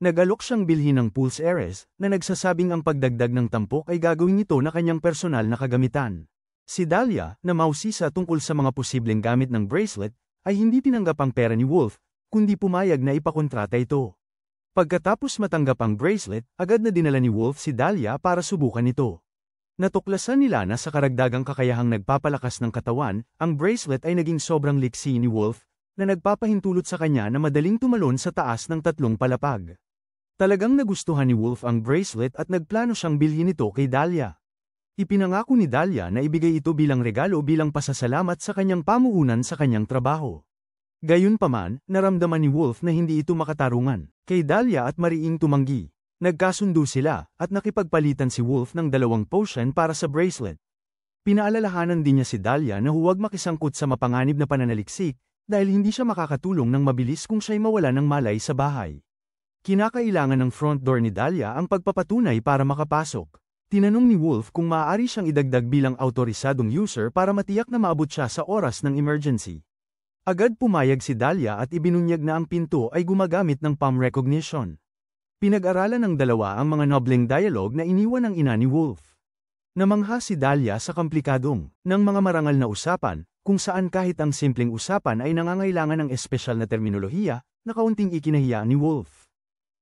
Speaker 1: Nag-alok siyang bilhin ng Pulse Ares, na nagsasabing ang pagdagdag ng tampok ay gagawin ito na kanyang personal na kagamitan. Si Dahlia, na mausisa tungkol sa mga posibleng gamit ng bracelet, ay hindi tinanggap ang pera ni Wolf, kundi pumayag na ipakontrata ito. Pagkatapos matanggap ang bracelet, agad na dinala ni Wolf si Dahlia para subukan ito. Natuklasan nila na sa karagdagang kakayahang nagpapalakas ng katawan, ang bracelet ay naging sobrang liksi ni Wolf, na nagpapahintulot sa kanya na madaling tumalon sa taas ng 3 palapag. Talagang nagustuhan ni Wolf ang bracelet at nagplano siyang bilhin ito kay Dahlia. Ipinangako ni Dahlia na ibigay ito bilang regalo bilang pasasalamat sa kanyang pamuhunan sa kanyang trabaho. Gayunpaman, naramdaman ni Wolf na hindi ito makatarungan kay Dahlia at mariing tumanggi. Nagkasundo sila, at nakipagpalitan si Wolf ng 2 potion para sa bracelet. Pinaalalahanan din niya si Dahlia na huwag makisangkot sa mapanganib na pananaliksik, dahil hindi siya makakatulong ng mabilis kung siya'y mawala ng malay sa bahay. Kinakailangan ng front door ni Dahlia ang pagpapatunay para makapasok. Tinanong ni Wolf kung maaari siyang idagdag bilang autorisadong user para matiyak na maabot siya sa oras ng emergency. Agad pumayag si Dahlia at ibinunyag na ang pinto ay gumagamit ng palm recognition. Pinag-aralan ng dalawa ang mga nobleng dialogue na iniwan ng ina ni Wolf. Namangha si Dahlia sa komplikadong ng mga marangal na usapan, kung saan kahit ang simpleng usapan ay nangangailangan ng espesyal na terminolohiya na kaunting ikinahiya ni Wolf.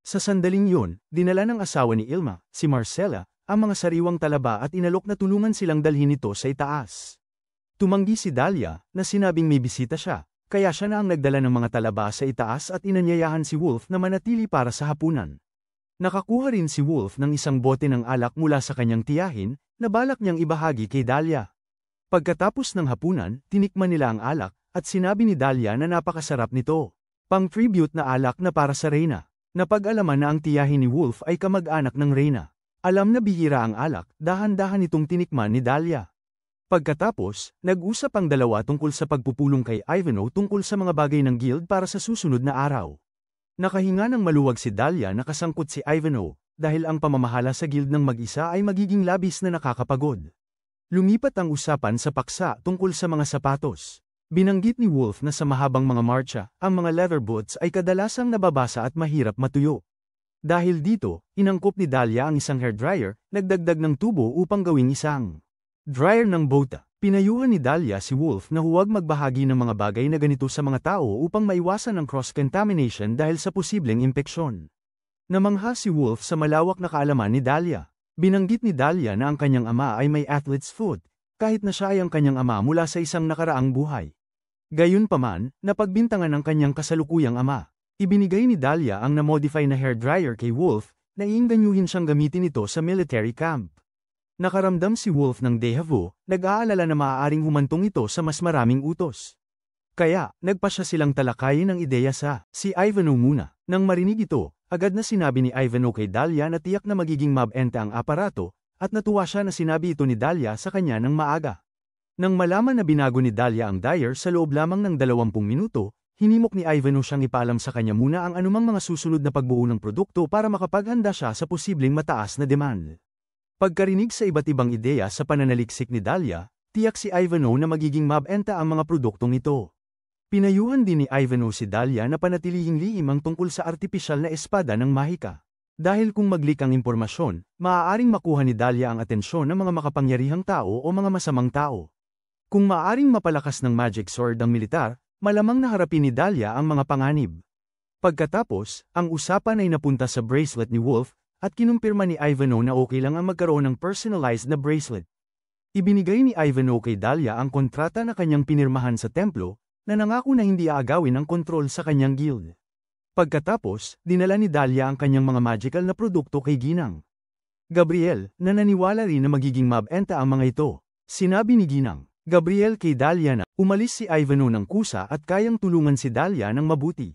Speaker 1: Sa sandaling yun, dinala ng asawa ni Ilma, si Marcella, ang mga sariwang talaba at inalok na tulungan silang dalhin ito sa itaas. Tumanggi si Dahlia, na sinabing may bisita siya, kaya siya na ang nagdala ng mga talaba sa itaas at inanyayahan si Wolf na manatili para sa hapunan. Nakakuha rin si Wolf ng isang bote ng alak mula sa kanyang tiyahin, na balak niyang ibahagi kay Dahlia. Pagkatapos ng hapunan, tinikman nila ang alak, at sinabi ni Dahlia na napakasarap nito. Pang-tribute na alak na para sa reyna. Napag-alaman na ang tiyahin ni Wolf ay kamag-anak ng reyna. Alam na bihira ang alak, dahan-dahan itong tinikman ni Dahlia. Pagkatapos, nag-usap ang dalawa tungkol sa pagpupulong kay Ivanhoe tungkol sa mga bagay ng guild para sa susunod na araw. Nakahinga ng maluwag si Dahlia na kasangkot si Ivanhoe, dahil ang pamamahala sa guild ng mag-isa ay magiging labis na nakakapagod. Lumipat ang usapan sa paksa tungkol sa mga sapatos. Binanggit ni Wolf na sa mahabang mga marcha, ang mga leather boots ay kadalasang nababasa at mahirap matuyo. Dahil dito, inangkop ni Dahlia ang isang hairdryer, nagdagdag ng tubo upang gawing isang dryer ng bota. Pinayuhan ni Dahlia si Wolf na huwag magbahagi ng mga bagay na ganito sa mga tao upang maiwasan ang cross-contamination dahil sa posibleng impeksyon. Namangha si Wolf sa malawak na kaalaman ni Dahlia. Binanggit ni Dahlia na ang kanyang ama ay may athlete's foot, kahit na siya ay ang kanyang ama mula sa isang nakaraang buhay. Gayunpaman, napagbintangan ang kanyang kasalukuyang ama. Ibinigay ni Dahlia ang na-modify na hairdryer kay Wolf, na iingganyuhin siyang gamitin ito sa military camp. Nakaramdam si Wolf ng déjà vu, nag-aalala na maaaring humantong ito sa mas maraming utos. Kaya, nagpa siya silang talakayin ang ideya sa si Ivanhoe muna. Nang marinig ito, agad na sinabi ni Ivanhoe kay Dahlia na tiyak na magiging mabenta ang aparato, at natuwa siya na sinabi ito ni Dahlia sa kanya ng maaga. Nang malaman na binago ni Dahlia ang dryer sa loob lamang ng 20 minuto, hinimok ni Ivanhoe siyang ipaalam sa kanya muna ang anumang mga susunod na pagbuo ng produkto para makapaghanda siya sa posibleng mataas na demand. Pagkarinig sa iba't ibang ideya sa pananaliksik ni Dahlia, tiyak si Ivanhoe na magiging mabenta ang mga produktong ito. Pinayuhan din ni Ivanhoe si Dahlia na panatilihing lihim ang tungkol sa artipisyal na espada ng mahika. Dahil kung mag-leak ang impormasyon, maaaring makuha ni Dahlia ang atensyon ng mga makapangyarihang tao o mga masamang tao. Kung maaaring mapalakas ng magic sword ang militar, malamang naharapin ni Dahlia ang mga panganib. Pagkatapos, ang usapan ay napunta sa bracelet ni Wolf, at kinumpirma ni Ivanhoe na okay lang ang magkaroon ng personalized na bracelet. Ibinigay ni Ivanhoe kay Dahlia ang kontrata na kanyang pinirmahan sa templo, na nangako na hindi aagawin ang kontrol sa kanyang guild. Pagkatapos, dinala ni Dahlia ang kanyang mga magical na produkto kay Ginang Gabriel, na naniwala rin na magiging mabenta ang mga ito. Sinabi ni Ginang Gabriel kay Dahlia na umalis si Ivanhoe ng kusa at kayang tulungan si Dahlia ng mabuti.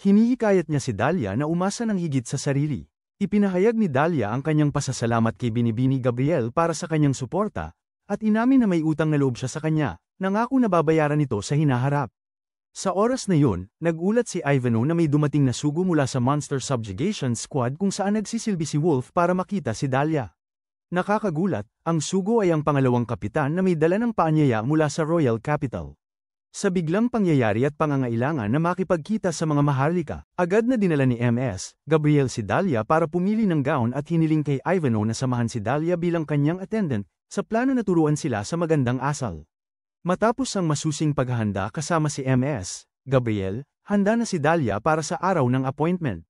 Speaker 1: Hinihikayat niya si Dahlia na umasa ng higit sa sarili. Ipinahayag ni Dahlia ang kanyang pasasalamat kay Binibini Gabriel para sa kanyang suporta, at inamin na may utang na loob siya sa kanya, nangako na babayaran ito sa hinaharap. Sa oras na yun, nagulat si Ivanhoe na may dumating na sugo mula sa Monster Subjugation Squad kung saan nagsisilbi si Wolf para makita si Dahlia. Nakakagulat, ang sugo ay ang pangalawang kapitan na may dala ng paanyaya mula sa Royal Capital. Sa biglang pangyayari at pangangailangan na makipagkita sa mga maharlika, agad na dinala ni MS. Gabriel si Dahlia para pumili ng gown at hiniling kay Ivanhoe na samahan si Dahlia bilang kanyang attendant, sa plano na turuan sila sa magandang asal. Matapos ang masusing paghahanda kasama si MS, Gabriel, handa na si Dahlia para sa araw ng appointment.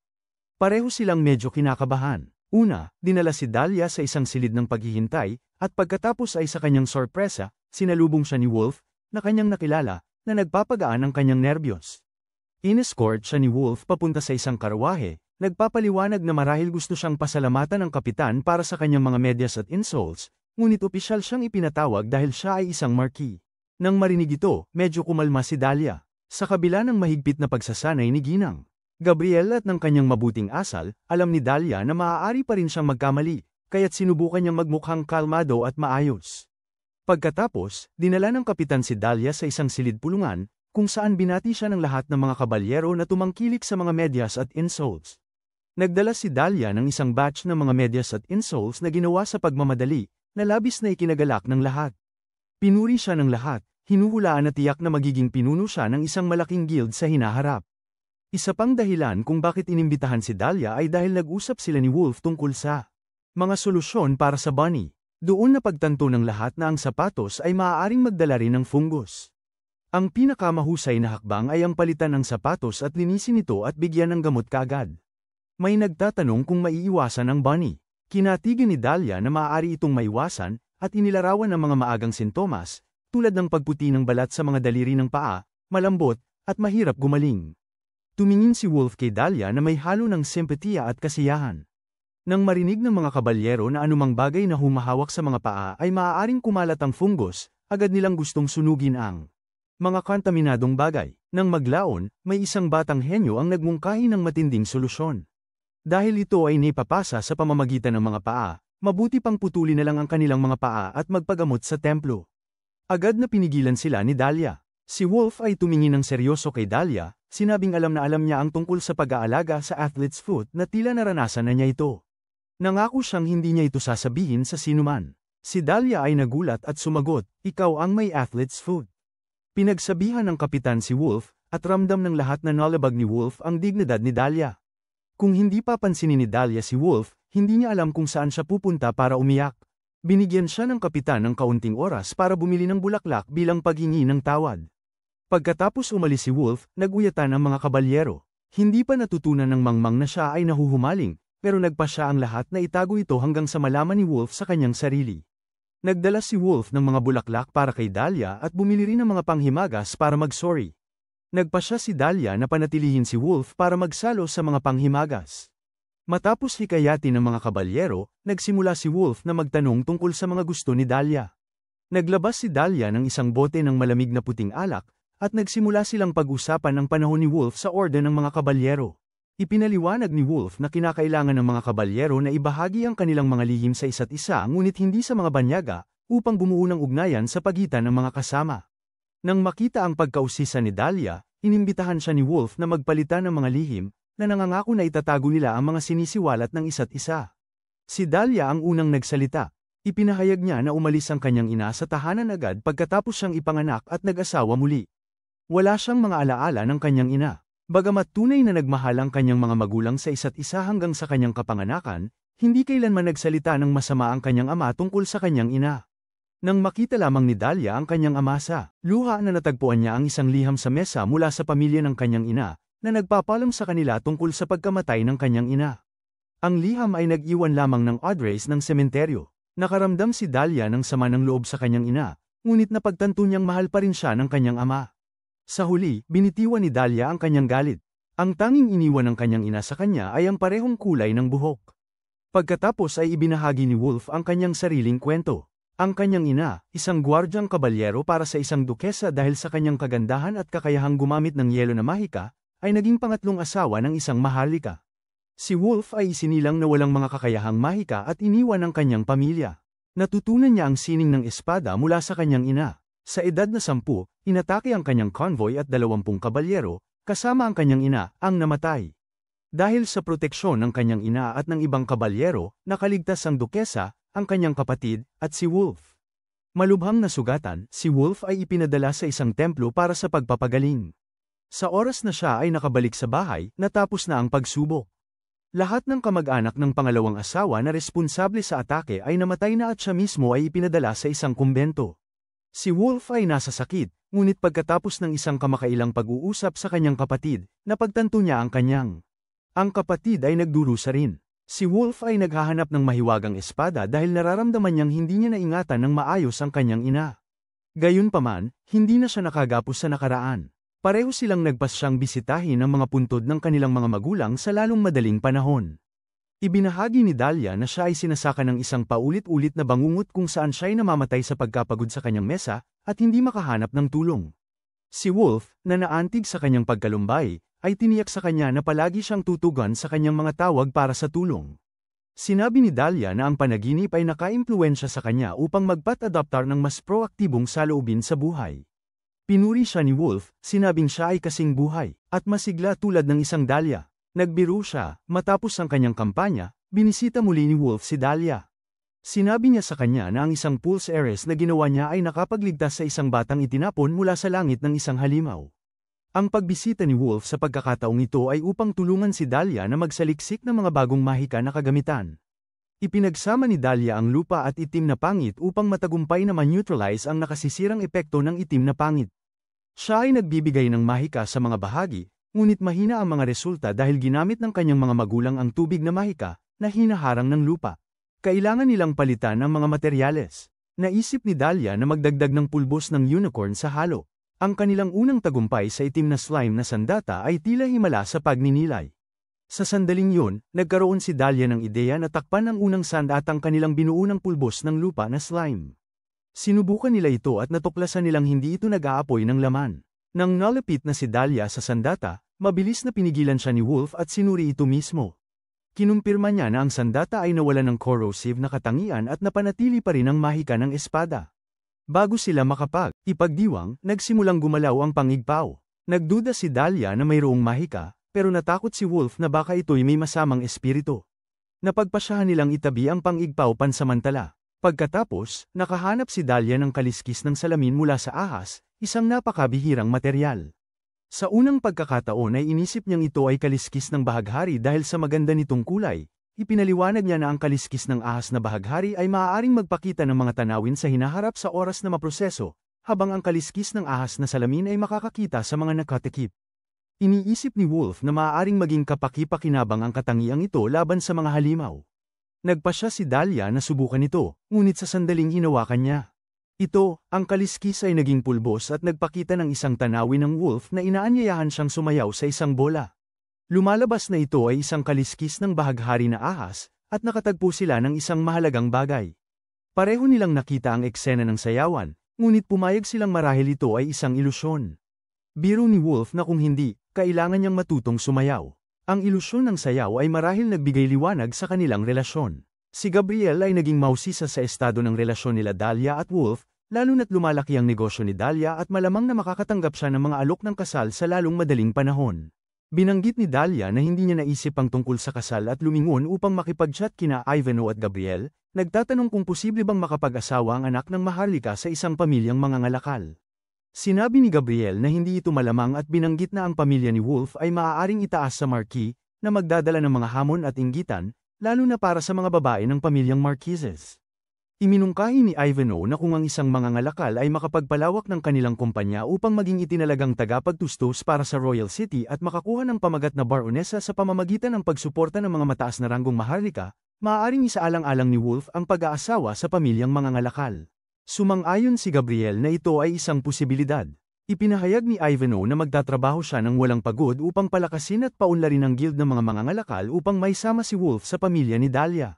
Speaker 1: Pareho silang medyo kinakabahan. Una, dinala si Dahlia sa isang silid ng paghihintay, at pagkatapos ay sa kanyang sorpresa, sinalubong siya ni Wolf, na kanyang nakilala, na nagpapagaan ang kanyang nerbiyos. Inescort siya ni Wolf papunta sa isang karawahe, nagpapaliwanag na marahil gusto siyang pasalamatan ng kapitan para sa kanyang mga medyas at insults, ngunit opisyal siyang ipinatawag dahil siya ay isang marquis. Nang marinig ito, medyo kumalma si Dahlia. Sa kabila ng mahigpit na pagsasanay ni Ginang Gabriel at ng kanyang mabuting asal, alam ni Dahlia na maaari pa rin siyang magkamali, kaya't sinubukan niyang magmukhang kalmado at maayos. Pagkatapos, dinala ng kapitan si Dahlia sa isang silid pulungan, kung saan binati siya ng lahat ng mga kabalyero na tumangkilik sa mga medyas at insults. Nagdala si Dahlia ng isang batch ng mga medyas at insults na ginawa sa pagmamadali, na labis na ikinagalak ng lahat. Pinuri siya ng lahat, hinuhulaan na tiyak na magiging pinuno siya ng isang malaking guild sa hinaharap. Isa pang dahilan kung bakit inimbitahan si Dahlia ay dahil nag-usap sila ni Wolf tungkol sa mga solusyon para sa bunny. Doon na pagtanto ng lahat na ang sapatos ay maaaring magdala rin ng fungus. Ang pinakamahusay na hakbang ay ang palitan ng sapatos at linisin ito at bigyan ng gamot kaagad. May nagtatanong kung maiiwasan ang bunny. Kinatigan ni Dahlia na maaari itong maiwasan, at inilarawan ang mga maagang sintomas, tulad ng pagputi ng balat sa mga daliri ng paa, malambot, at mahirap gumaling. Tumingin si Wolf kay Dahlia na may halo ng simpatiya at kasiyahan. Nang marinig ng mga kabalyero na anumang bagay na humahawak sa mga paa ay maaaring kumalat ang fungus, agad nilang gustong sunugin ang mga kontaminadong bagay. Nang maglaon, may isang batang henyo ang nagmungkahi ng matinding solusyon. Dahil ito ay naipapasa sa pamamagitan ng mga paa, mabuti pang putulin na lang ang kanilang mga paa at magpagamot sa templo. Agad na pinigilan sila ni Dahlia. Si Wolf ay tumingin ng seryoso kay Dahlia, sinabing alam na alam niya ang tungkol sa pag-aalaga sa athlete's foot na tila naranasan na niya ito. Nangako siyang hindi niya ito sasabihin sa sinuman. Si Dahlia ay nagulat at sumagot, ikaw ang may athlete's foot. Pinagsabihan ng kapitan si Wolf, at ramdam ng lahat na nalabag ni Wolf ang dignidad ni Dahlia. Kung hindi papansinin ni Dahlia si Wolf, hindi niya alam kung saan siya pupunta para umiyak. Binigyan siya ng kapitan ng kaunting oras para bumili ng bulaklak bilang paghingi ng tawad. Pagkatapos umalis si Wolf, nag-uyatan ang mga kabalyero. Hindi pa natutunan ng mangmang na siya ay nahuhumaling, pero nagpa siya ang lahat na itago ito hanggang sa malaman ni Wolf sa kanyang sarili. Nagdala si Wolf ng mga bulaklak para kay Dahlia at bumili rin ng mga panghimagas para mag-sorry. Nagpa siya si Dahlia na panatilihin si Wolf para magsalo sa mga panghimagas. Matapos hikayatin ng mga kabalyero, nagsimula si Wolf na magtanong tungkol sa mga gusto ni Dahlia. Naglabas si Dahlia ng isang bote ng malamig na puting alak, at nagsimula silang pag-usapan ng panahon ni Wolf sa orden ng mga kabalyero. Ipinaliwanag ni Wolf na kinakailangan ng mga kabalyero na ibahagi ang kanilang mga lihim sa isa't isa ngunit hindi sa mga banyaga, upang bumuo ng ugnayan sa pagitan ng mga kasama. Nang makita ang pagkausisa ni Dahlia, inimbitahan siya ni Wolf na magpalitan ng mga lihim, na nangangako na itatago nila ang mga sinisiwalat ng isa't isa. Si Dahlia ang unang nagsalita. Ipinahayag niya na umalis ang kanyang ina sa tahanan agad pagkatapos siyang ipanganak at nag-asawa muli. Wala siyang mga alaala ng kanyang ina. Bagamat tunay na nagmahal ang kanyang mga magulang sa isa't isa hanggang sa kanyang kapanganakan, hindi kailanman nagsalita ng masama ang kanyang ama tungkol sa kanyang ina. Nang makita lamang ni Dahlia ang kanyang ama sa luha na natagpuan niya ang isang liham sa mesa mula sa pamilya ng kanyang ina, na nagpapalam sa kanila tungkol sa pagkamatay ng kanyang ina. Ang liham ay nag-iwan lamang ng address ng sementeryo. Nakaramdam si Dahlia ng sama ng loob sa kanyang ina, ngunit napagtanto niyang mahal pa rin siya ng kanyang ama. Sa huli, binitiwan ni Dahlia ang kanyang galit. Ang tanging iniwan ng kanyang ina sa kanya ay ang parehong kulay ng buhok. Pagkatapos ay ibinahagi ni Wolf ang kanyang sariling kwento. Ang kanyang ina, isang gwardyang kabalyero para sa isang dukesa dahil sa kanyang kagandahan at kakayahang gumamit ng yelo na mahika, ay naging pangatlong asawa ng isang maharlika. Si Wolf ay isinilang na walang mga kakayahang mahika at iniwan ang kanyang pamilya. Natutunan niya ang sining ng espada mula sa kanyang ina. Sa edad na 10, inatake ang kanyang convoy at 20 kabalyero, kasama ang kanyang ina, ang namatay. Dahil sa proteksyon ng kanyang ina at ng ibang kabalyero, nakaligtas ang dukesa, ang kanyang kapatid, at si Wolf. Malubhang nasugatan, si Wolf ay ipinadala sa isang templo para sa pagpapagaling. Sa oras na siya ay nakabalik sa bahay, natapos na ang pagsubok. Lahat ng kamag-anak ng pangalawang asawa na responsable sa atake ay namatay na at siya mismo ay ipinadala sa isang kumbento. Si Wolf ay nasa sakit, ngunit pagkatapos ng isang kamakailang pag-uusap sa kanyang kapatid, napagtanto niya ang kanyang. Ang kapatid ay nagdurusa rin. Si Wolf ay naghahanap ng mahiwagang espada dahil nararamdaman niyang hindi niya naingatan ng maayos ang kanyang ina. Gayunpaman, hindi na siya nakagapos sa nakaraan. Pareho silang nagpasyang bisitahin ang mga puntod ng kanilang mga magulang sa lalong madaling panahon. Ibinahagi ni Dahlia na siya ay sinasaka ng isang paulit-ulit na bangungot kung saan siya ay namamatay sa pagkapagod sa kanyang mesa, at hindi makahanap ng tulong. Si Wolf, na naantig sa kanyang pagkalumbay, ay tiniyak sa kanya na palagi siyang tutugan sa kanyang mga tawag para sa tulong. Sinabi ni Dahlia na ang panaginip ay nakaimpluwensya sa kanya upang magpat-adaptar ng mas proaktibong saloobin sa buhay. Pinuri siya ni Wolf, sinabing siya ay kasing buhay, at masigla tulad ng isang Dahlia. Nagbiro siya, matapos ang kanyang kampanya, binisita muli ni Wolf si Dahlia. Sinabi niya sa kanya na ang isang pulse heiress na ginawa niya ay nakapagligtas sa isang batang itinapon mula sa langit ng isang halimaw. Ang pagbisita ni Wolf sa pagkakataong ito ay upang tulungan si Dahlia na magsaliksik ng mga bagong mahika na kagamitan. Ipinagsama ni Dahlia ang lupa at itim na pangit upang matagumpay na ma-neutralize ang nakasisirang epekto ng itim na pangit. Siya ay nagbibigay ng mahika sa mga bahagi, ngunit mahina ang mga resulta dahil ginamit ng kanyang mga magulang ang tubig na mahika, na hinaharang ng lupa. Kailangan nilang palitan ang mga materyales. Naisip ni Dahlia na magdagdag ng pulbos ng unicorn sa halo. Ang kanilang unang tagumpay sa itim na slime na sandata ay tila himala sa pagninilay. Sa sandaling yun, nagkaroon si Dahlia ng ideya na takpan ang unang sandatang kanilang binuo ng pulbos ng lupa na slime. Sinubukan nila ito at natuklasan nilang hindi ito nag-aapoy ng laman. Nang nalapit na si Dahlia sa sandata, mabilis na pinigilan siya ni Wolf at sinuri ito mismo. Kinumpirma niya na ang sandata ay nawalan ng corrosive na katangian at napanatili pa rin ang mahika ng espada. Bago sila ipagdiwang, nagsimulang gumalaw ang pangigpaw. Nagduda si Dahlia na mayroong mahika, pero natakot si Wolf na baka ito'y may masamang espiritu. Napagpasyahan nilang itabi ang pangigpaw pansamantala. Pagkatapos, nakahanap si Dahlia ng kaliskis ng salamin mula sa ahas, isang napakabihirang materyal. Sa unang pagkakataon ay inisip niyang ito ay kaliskis ng bahaghari dahil sa maganda nitong kulay. Ipinaliwanag niya na ang kaliskis ng ahas na bahaghari ay maaaring magpakita ng mga tanawin sa hinaharap sa oras na maproseso, habang ang kaliskis ng ahas na salamin ay makakakita sa mga nakatikip. Iniisip ni Wolf na maaaring maging kapaki-pakinabang ang katangiang ito laban sa mga halimaw. Nagpasya si Dahlia na subukan ito, ngunit sa sandaling hinawakan niya. Ito, ang kaliskis ay naging pulbos at nagpakita ng isang tanawin ng Wolf na inaanyayahan siyang sumayaw sa isang bola. Lumalabas na ito ay isang kaliskis ng bahaghari na ahas, at nakatagpo sila ng isang mahalagang bagay. Pareho nilang nakita ang eksena ng sayawan, ngunit pumayag silang marahil ito ay isang ilusyon. Biro ni Wolf na kung hindi, kailangan niyang matutong sumayaw. Ang ilusyon ng sayaw ay marahil nagbigay liwanag sa kanilang relasyon. Si Gabriel ay naging mausisa sa estado ng relasyon nila Dahlia at Wolf, lalo na't lumalaki ang negosyo ni Dahlia at malamang na makakatanggap siya ng mga alok ng kasal sa lalong madaling panahon. Binanggit ni Dahlia na hindi niya naisip ang tungkol sa kasal at lumingon upang makipag-chat kina Ivano at Gabriel, nagtatanong kung posible bang makapag-asawa ang anak ng Maharlika sa isang pamilyang mangangalakal. Sinabi ni Gabriel na hindi ito malamang at binanggit na ang pamilya ni Wolf ay maaaring itaas sa marquee, na magdadala ng mga hamon at inggitan, lalo na para sa mga babae ng pamilyang Marquezes. Iminungkahi ni Ivano na kung ang isang mangangalakal ay makapagpalawak ng kanilang kumpanya upang maging itinalagang tagapagtustos para sa Royal City at makakuha ng pamagat na baronesa sa pamamagitan ng pagsuporta ng mga mataas na ranggong Maharlika, maaaring isaalang-alang ni Wolf ang pag-aasawa sa pamilyang mangangalakal. Sumang-ayon si Gabriel na ito ay isang posibilidad. Ipinahayag ni Ivano na magtatrabaho siya ng walang pagod upang palakasin at paunlarin ang guild ng mga mangangalakal upang maisama si Wolf sa pamilya ni Dahlia.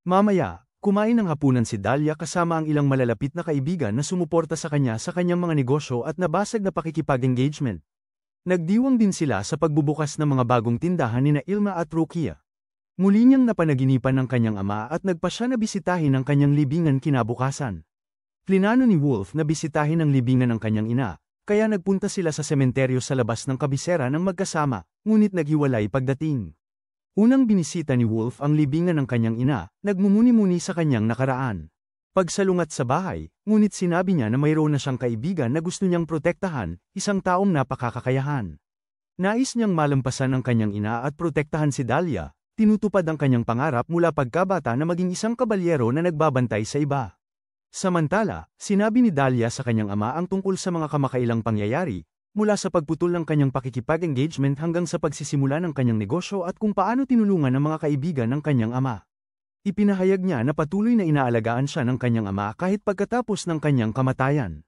Speaker 1: Mamaya, kumain ng hapunan si Dahlia kasama ang ilang malalapit na kaibigan na sumuporta sa kanya sa kanyang mga negosyo at nabasag na pakikipag-engagement. Nagdiwang din sila sa pagbubukas ng mga bagong tindahan nina Ilma at Rukia. Muli niyang napanaginipan ng kanyang ama at nagpa siya na bisitahin ang kanyang libingan kinabukasan. Plinano ni Wolf na bisitahin ang libingan ng kanyang ina, kaya nagpunta sila sa sementeryo sa labas ng kabisera ng magkasama, ngunit naghiwalay pagdating. Unang binisita ni Wolf ang libingan ng kanyang ina, nagmumuni-muni sa kanyang nakaraan. Pagsalungat sa bahay, ngunit sinabi niya na mayroon na siyang kaibigan na gusto niyang protektahan, isang taong napakakakayahan. Nais niyang malampasan ang kanyang ina at protektahan si Dahlia, tinutupad ang kanyang pangarap mula pagkabata na maging isang kabalyero na nagbabantay sa iba. Samantala, sinabi ni Dahlia sa kanyang ama ang tungkol sa mga kamakailang pangyayari, mula sa pagputol ng kanyang pakikipag-engagement hanggang sa pagsisimula ng kanyang negosyo at kung paano tinulungan ng mga kaibigan ng kanyang ama. Ipinahayag niya na patuloy na inaalagaan siya ng kanyang ama kahit pagkatapos ng kanyang kamatayan.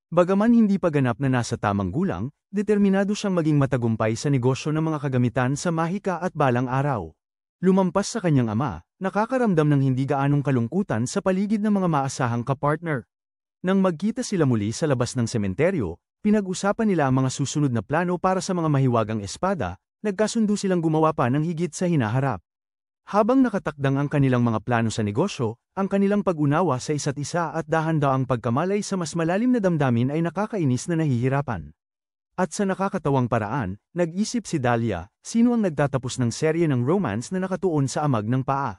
Speaker 1: Bagaman hindi pa ganap na nasa tamang gulang, determinado siyang maging matagumpay sa negosyo ng mga kagamitan sa mahika at balang araw. Lumampas sa kanyang ama, nakakaramdam ng hindi gaanong kalungkutan sa paligid ng mga maasahang kapartner. Nang magkita sila muli sa labas ng sementeryo, pinag-usapan nila ang mga susunod na plano para sa mga mahiwagang espada, nagkasundo silang gumawa pa ng higit sa hinaharap. Habang nakatakdang ang kanilang mga plano sa negosyo, ang kanilang pag-unawa sa isa't isa at dahan-daang pagkamalay sa mas malalim na damdamin ay nakakainis na nahihirapan. At sa nakakatawang paraan, nag-isip si Dahlia, sino ang nagtatapos ng serye ng romance na nakatuon sa amag ng paa.